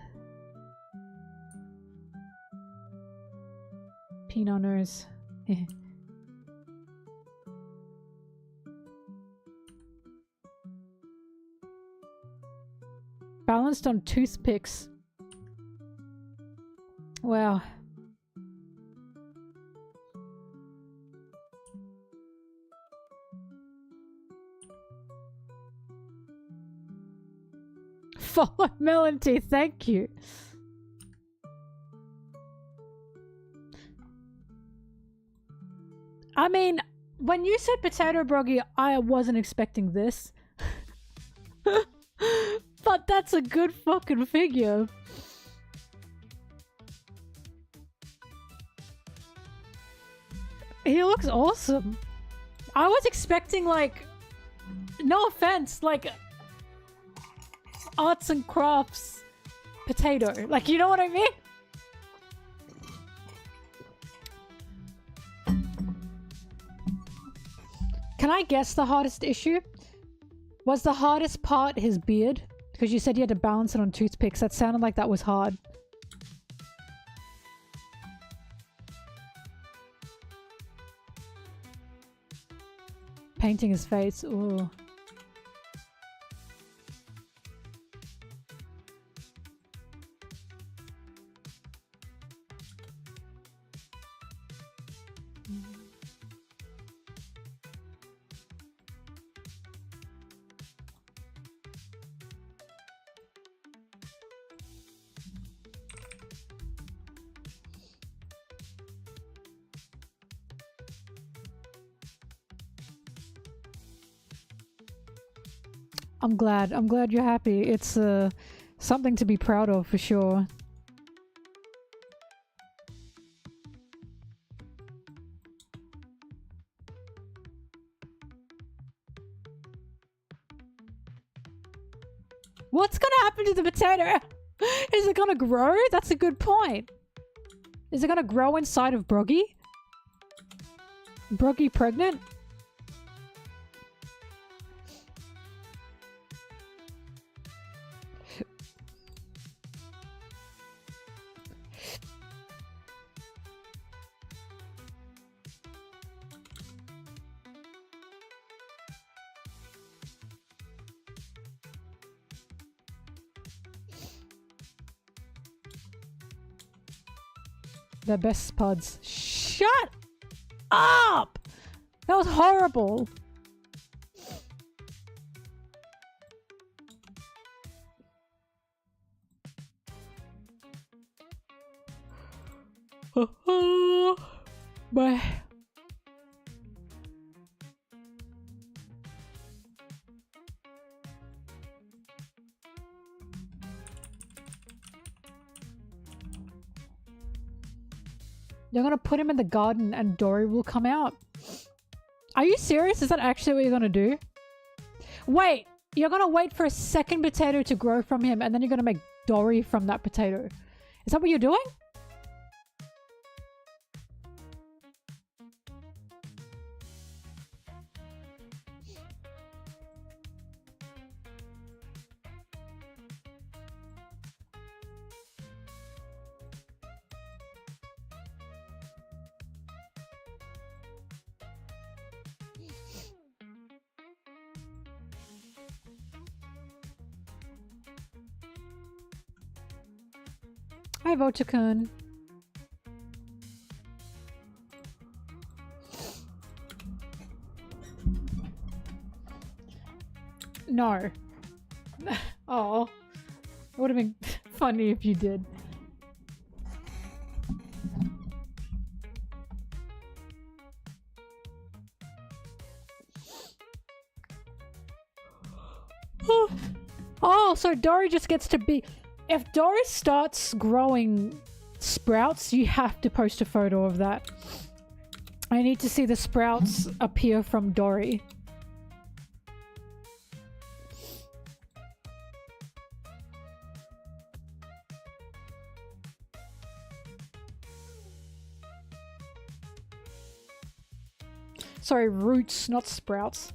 Peanut nose. Balanced on toothpicks. Wow. Follow MelonTeee, thank you. I mean, when you said potato Broggy, I wasn't expecting this. But that's a good fucking figure. He looks awesome. I was expecting, like, no offense, like, arts and crafts potato. Like, you know what I mean? Can I guess the hardest issue? Was the hardest part his beard? Because you said you had to balance it on toothpicks. That sounded like that was hard. Painting his face. Ooh. I'm glad. I'm glad you're happy. It's something to be proud of for sure. What's gonna happen to the potato? Is it gonna grow? That's a good point. Is it gonna grow inside of Broggy? Broggy pregnant? The best spuds. Shut up! That was horrible. Bye. You're gonna put him in the garden and Dory will come out. Are you serious? Is that actually what you're gonna do? Wait, you're gonna wait for a second potato to grow from him and then you're gonna make Dory from that potato. Is that what you're doing? Hi, Votakun. No. Oh. It would have been funny if you did. Oh, so Dory just gets to be... If Dory starts growing sprouts, you have to post a photo of that. I need to see the sprouts appear from Dory. Sorry, roots, not sprouts.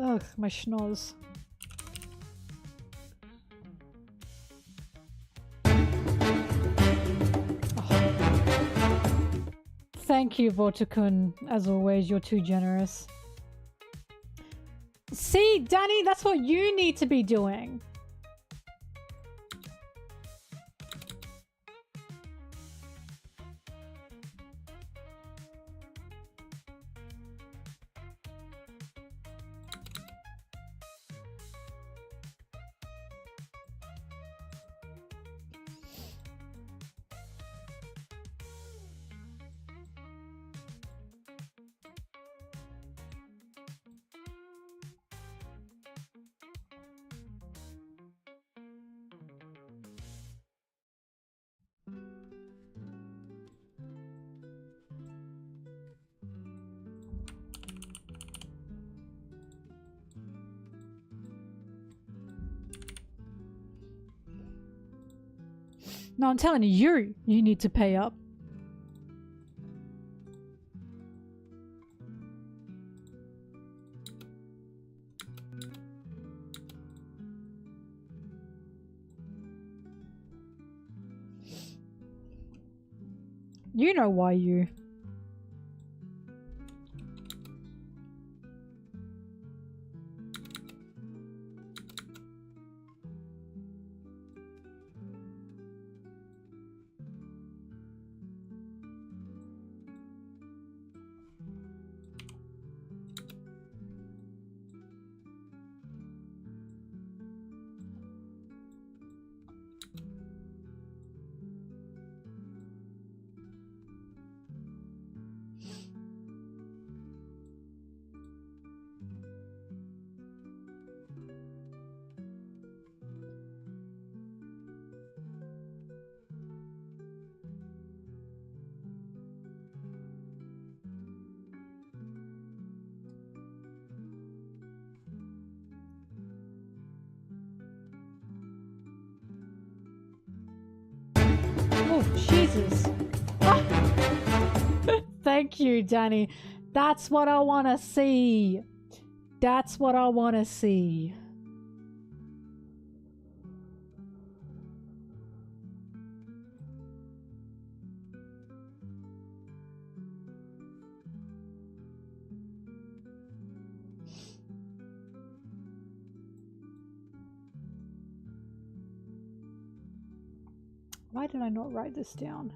Ugh, my schnoz. Oh. Thank you, Votakun. As always, you're too generous. See, Danny, that's what you need to be doing. No, I'm telling you, you need to pay up. You know why you. Oh, Jesus. Ah. Thank you, Danny. That's what I want to see. That's what I want to see. Why did I not write this down?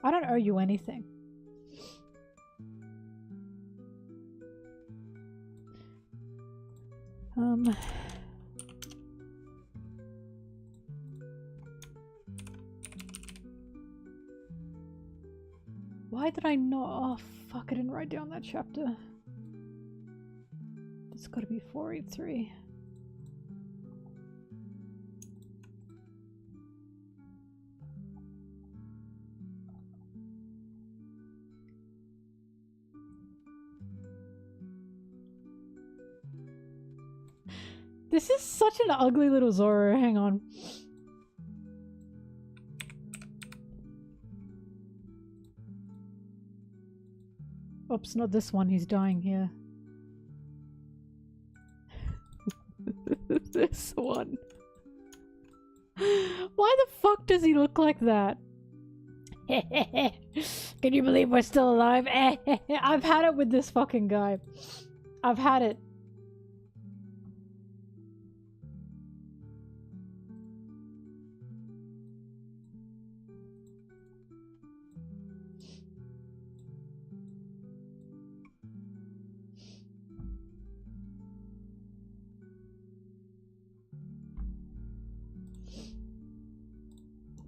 I don't owe you anything. Why did I not? Oh, fuck, I didn't write down that chapter. It's gotta be 483. This is such an ugly little Zoro. Hang on. Oops, not this one. He's dying here. This one. Why the fuck does he look like that? Can you believe we're still alive? I've had it with this fucking guy. I've had it.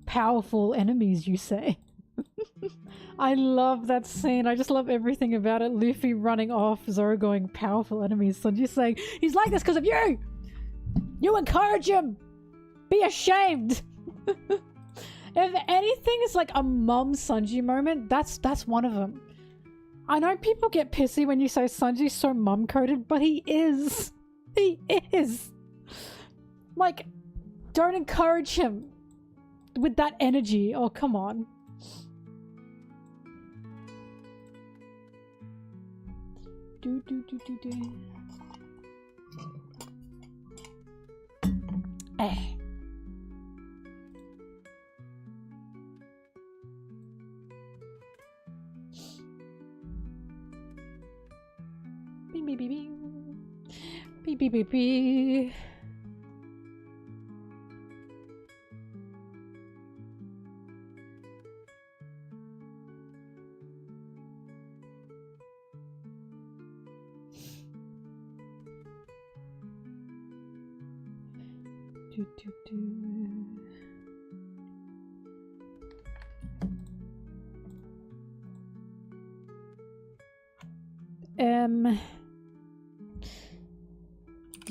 Powerful enemies, you say? I love that scene. I just love everything about it. Luffy running off, Zoro going, powerful enemies. Sanji saying, he's like this because of you! You encourage him! Be ashamed! If anything is like a mum Sanji moment, that's one of them. I know people get pissy when you say Sanji's so mum-coded, but he is. He is. Like, don't encourage him with that energy. Oh, come on. Do. Eh. Bing, bing, bing, bing. Bing, bing, bing, bing.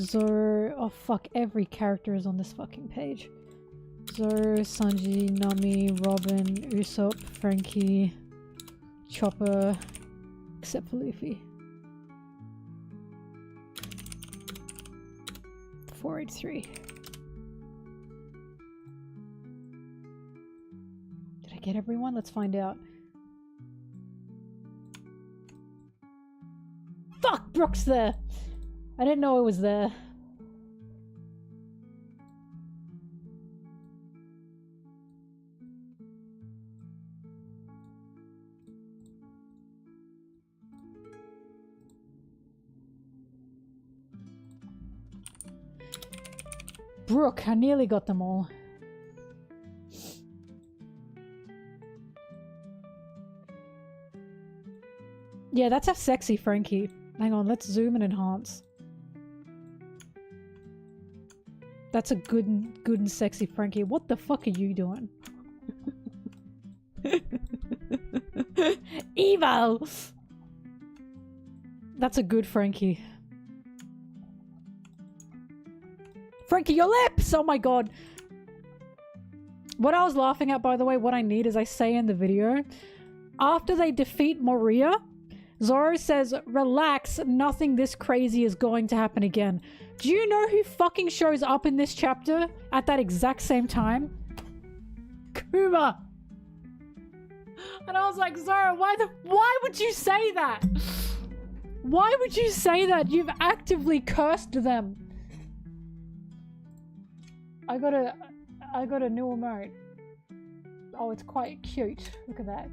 Zoro. Oh fuck, every character is on this fucking page. Zoro, Sanji, Nami, Robin, Usopp, Frankie, Chopper, except for Luffy. 483. Did I get everyone? Let's find out. Fuck! Brook's there! I didn't know it was there. Brook, I nearly got them all. Yeah, that's a sexy Frankie. Hang on, let's zoom and enhance. That's a good and sexy Frankie. What the fuck are you doing? Evil! That's a good Frankie. Frankie, your lips! Oh my god. What I was laughing at, by the way, what I need is I say in the video, after they defeat Moria, Zoro says, relax, nothing this crazy is going to happen again. Do you know who fucking shows up in this chapter at that exact same time? Kuma! And I was like, Zoro, why would you say that? Why would you say that? You've actively cursed them. I got a new emote. Oh, it's quite cute. Look at that.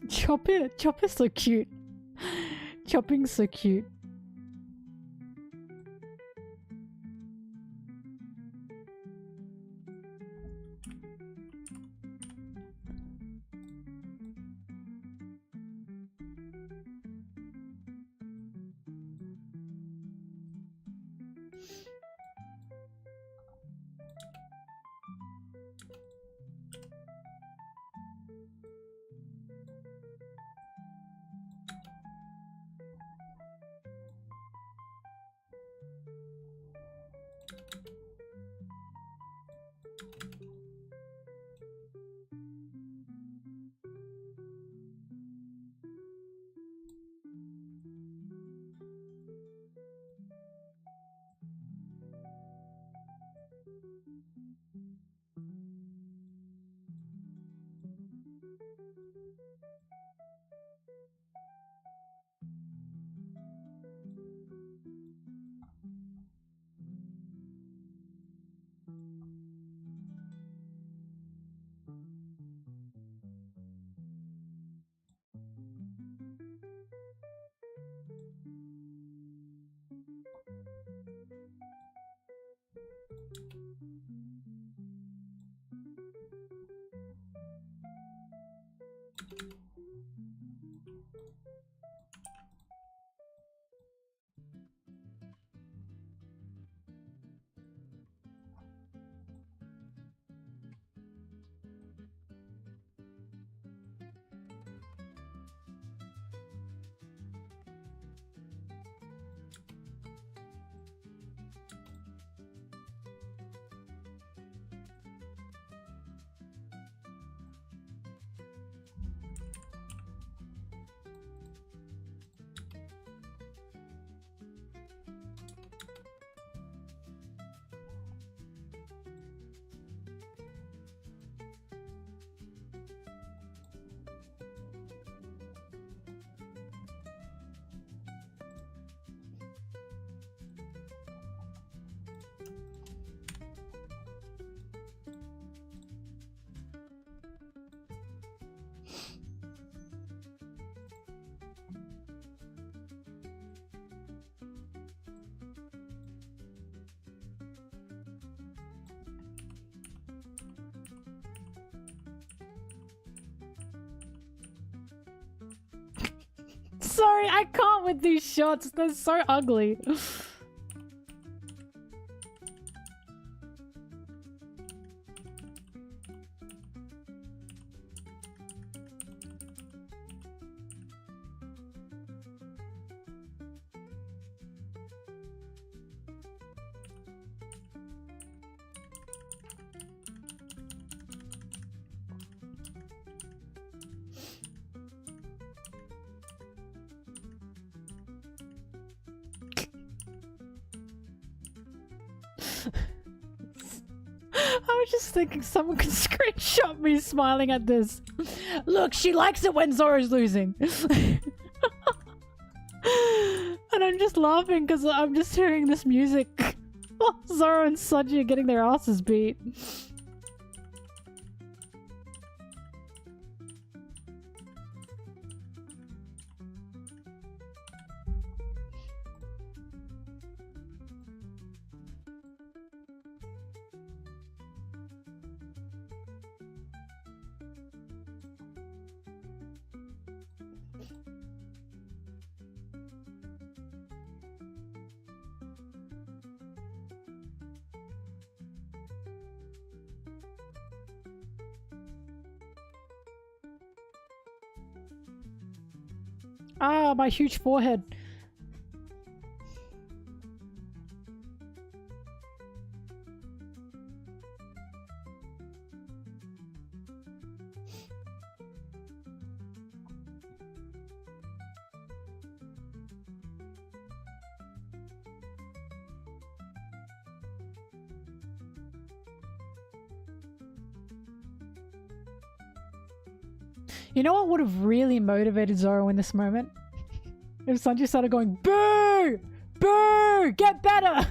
Chop it. Chop is so cute. Chopping's so cute. Sorry, I can't with these shots. They're so ugly. I was just thinking someone could screenshot me smiling at this. Look, she likes it when Zoro's losing. And I'm just laughing because I'm just hearing this music. Zoro and Sanji are getting their asses beat. Ah, my huge forehead. You know what would have really motivated Zoro in this moment? If Sanji started going, boo! Boo! Get better!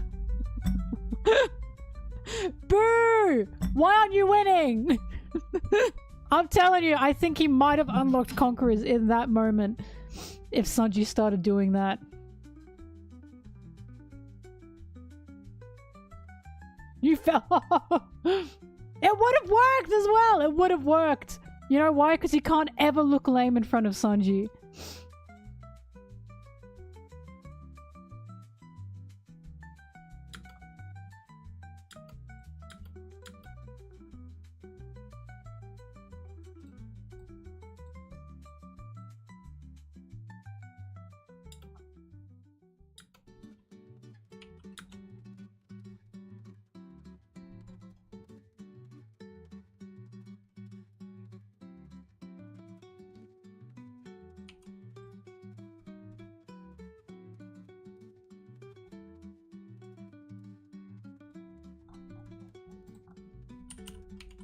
Boo! Why aren't you winning? I'm telling you, I think he might have unlocked Conquerors in that moment if Sanji started doing that. You fell. It would have worked as well. It would have worked. You know why? Because he can't ever look lame in front of Sanji.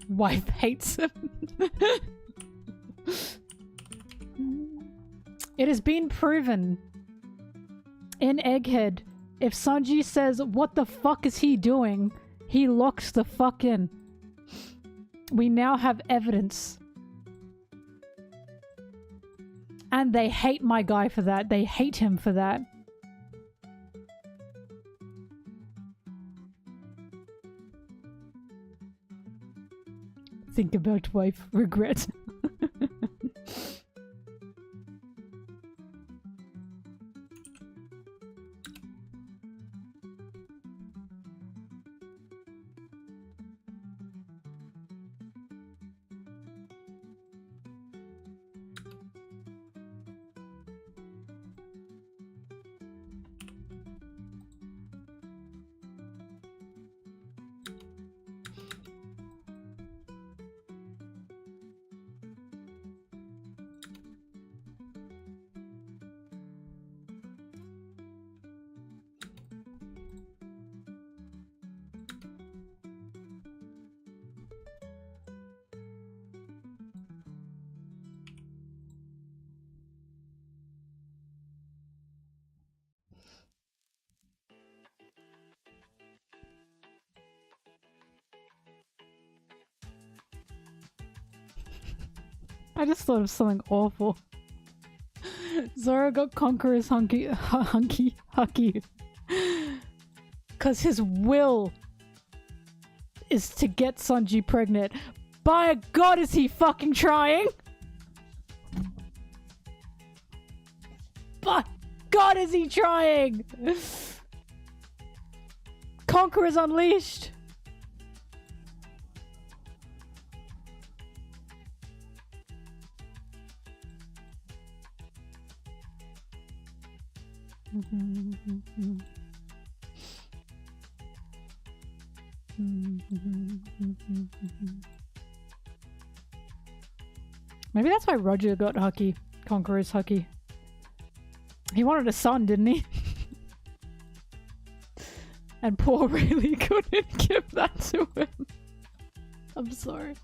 Wife hates him. It has been proven in Egghead, if Sanji says, "What the fuck is he doing?" he locks the fuck in. We now have evidence. And they hate my guy for that. They hate him for that. Think about wife, regret. I just thought of something awful. Zoro got Conqueror's hunky. Cause his will is to get Sanji pregnant. By God, is he fucking trying? By God, is he trying? Conqueror's unleashed. Maybe that's why Roger got Hucky. Conqueror's Hucky. He wanted a son, didn't he? And poor Rayleigh couldn't give that to him. I'm sorry.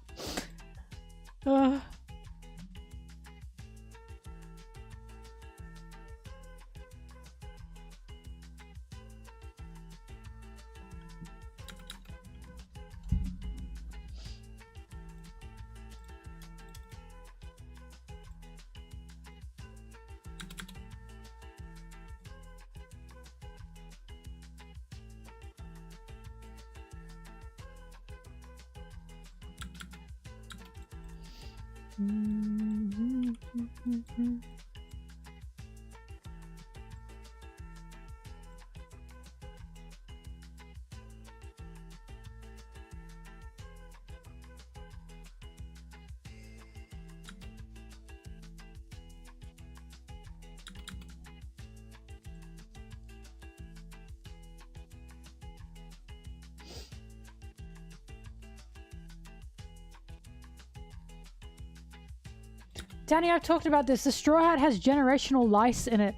Danny, I've talked about this. The straw hat has generational lice in it.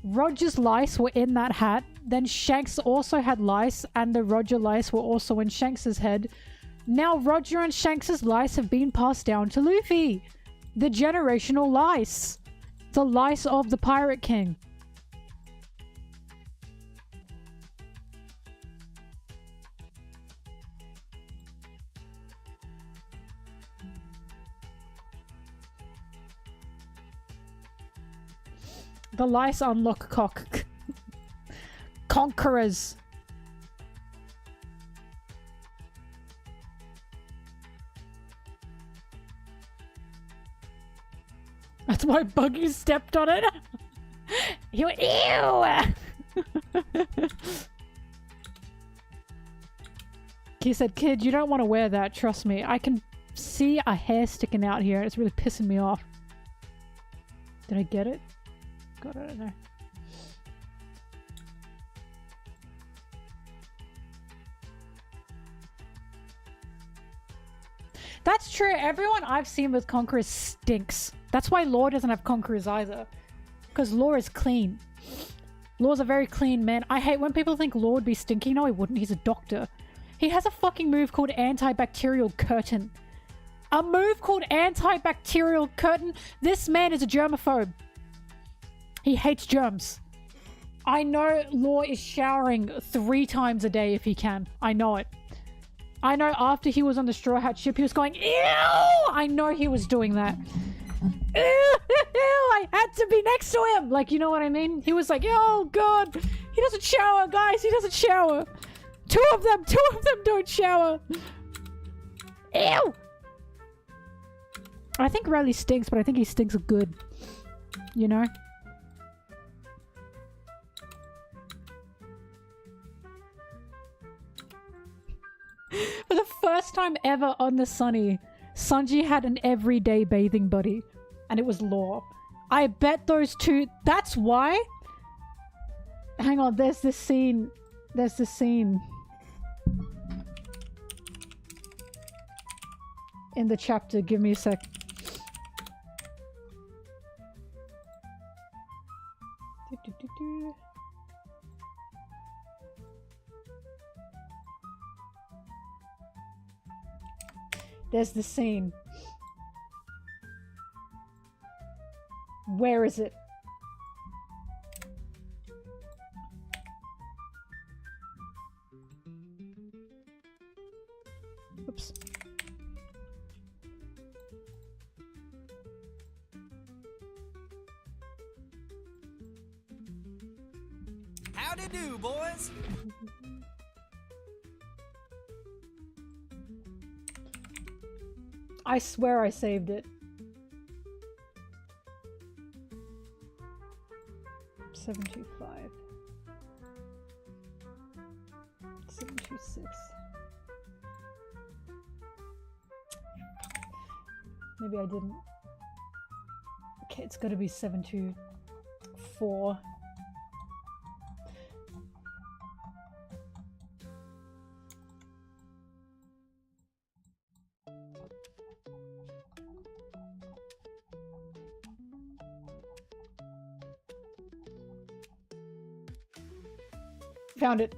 Roger's lice were in that hat. Then Shanks also had lice, and the Roger lice were also in Shanks's head. Now Roger and Shanks's lice have been passed down to Luffy. The generational lice. The lice of the Pirate King. The lice unlock cock. Conquerors. That's why Buggy stepped on it. He went, ew! He said, kid, you don't want to wear that, trust me. I can see a hair sticking out here and it's really pissing me off. Did I get it? God, I don't know. That's true. Everyone I've seen with Conquerors stinks. That's why Law doesn't have Conquerors either. Because Law is clean. Law's a very clean man. I hate when people think Law would be stinky. No, he wouldn't. He's a doctor. He has a fucking move called Antibacterial Curtain. A move called Antibacterial Curtain? This man is a germaphobe. He hates germs. I know Law is showering 3 times a day if he can. I know it. I know after he was on the Straw Hat ship, he was going, ew! I know he was doing that. Ew! I had to be next to him! Like, you know what I mean? He was like, oh god! He doesn't shower, guys! He doesn't shower! Two of them don't shower! Ew! I think Riley stinks, but I think he stinks good. You know? For the first time ever on the Sunny, Sanji had an everyday bathing buddy. And it was Law. I bet those two... That's why... Hang on, there's this scene. There's this scene. In the chapter. Give me a sec. There's the scene. Where is it? Oops. Howdy do, boys. I swear I saved it. 725. 726. Maybe I didn't. Okay, it's gotta be 724. Found it.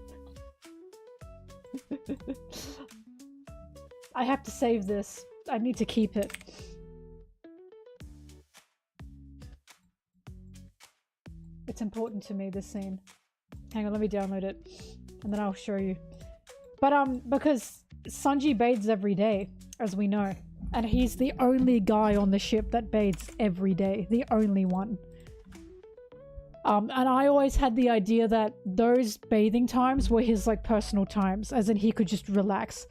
I have to save this. I need to keep it. It's important to me, this scene. Hang on, let me download it. And then I'll show you. But, because Sanji bathes every day, as we know. And he's the only guy on the ship that bathes every day. The only one. And I always had the idea that those bathing times were his, like, personal times. As in, he could just relax.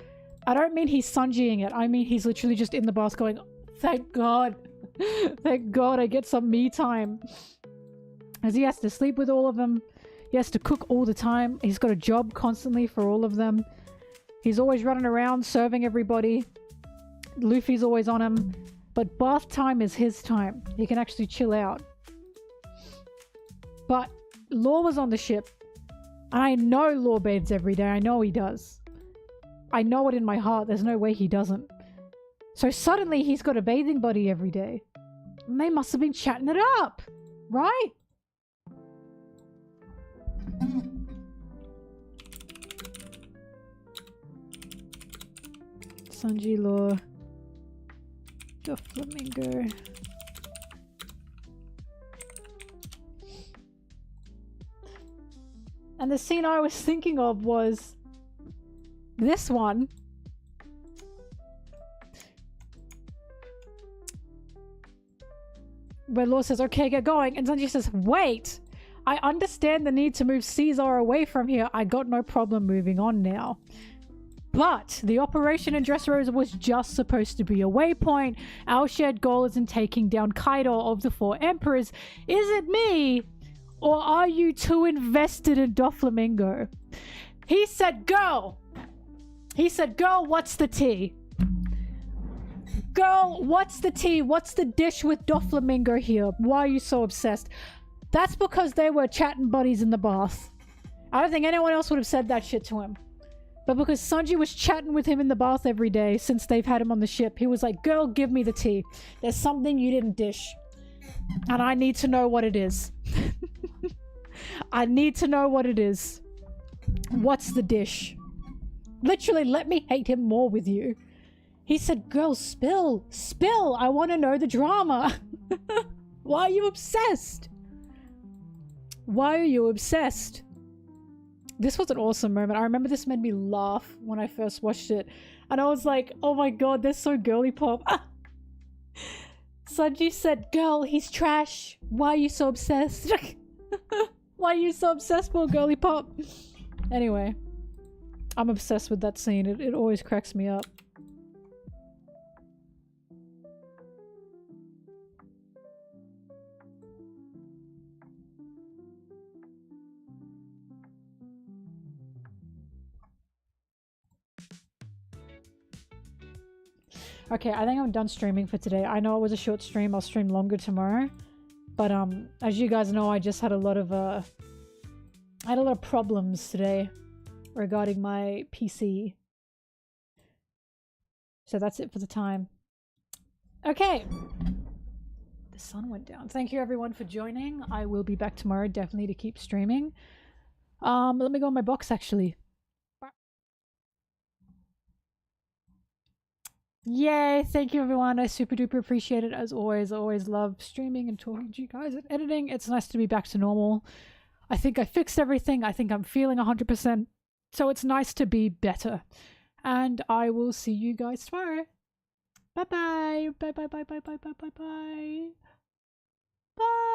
I don't mean he's Sanjiing it. I mean he's literally just in the bath going, thank God. Thank God I get some me time. As he has to sleep with all of them. He has to cook all the time. He's got a job constantly for all of them. He's always running around serving everybody. Luffy's always on him. But bath time is his time. He can actually chill out. But Law was on the ship. And I know Law bathes every day. I know he does. I know it in my heart. There's no way he doesn't. So suddenly he's got a bathing buddy every day. And they must have been chatting it up. Right? Sanji, Law. The flamingo. And the scene I was thinking of was this one. where Law says, okay, get going. And Sanji says, wait, I understand the need to move Caesar away from here. I got no problem moving on now. But the operation in Dressrosa was just supposed to be a waypoint. Our shared goal is in taking down Kaido of the 4 Emperors. Is it me? Or are you too invested in Doflamingo? He said, girl. He said, girl, what's the tea? Girl, what's the tea? What's the dish with Doflamingo here? Why are you so obsessed? That's because they were chatting buddies in the bath. I don't think anyone else would have said that shit to him. But because Sanji was chatting with him in the bath every day since they've had him on the ship, he was like, girl, give me the tea. There's something you didn't dish. And I need to know what it is. I need to know what it is. What's the dish? Literally, let me hate him more with you. He said, girl, spill. Spill. I want to know the drama. Why are you obsessed? Why are you obsessed? This was an awesome moment. I remember this made me laugh when I first watched it. And I was like, oh my god, they're so girly pop. Sanji said, girl, he's trash. Why are you so obsessed? Why are you so obsessed, poor girly pop? Anyway, I'm obsessed with that scene. It always cracks me up. Okay, I think I'm done streaming for today. I know it was a short stream. I'll stream longer tomorrow. But as you guys know, I just had a lot of problems today regarding my PC. So that's it for the time. Okay. The sun went down. Thank you everyone for joining. I will be back tomorrow definitely to keep streaming. Let me go in my box actually. Yay, thank you everyone. I super duper appreciate it as always. I always love streaming and talking to you guys and editing. It's nice to be back to normal. I think I fixed everything. I think I'm feeling 100%. So it's nice to be better. And I will see you guys tomorrow. Bye bye. Bye bye bye bye bye bye bye bye. Bye.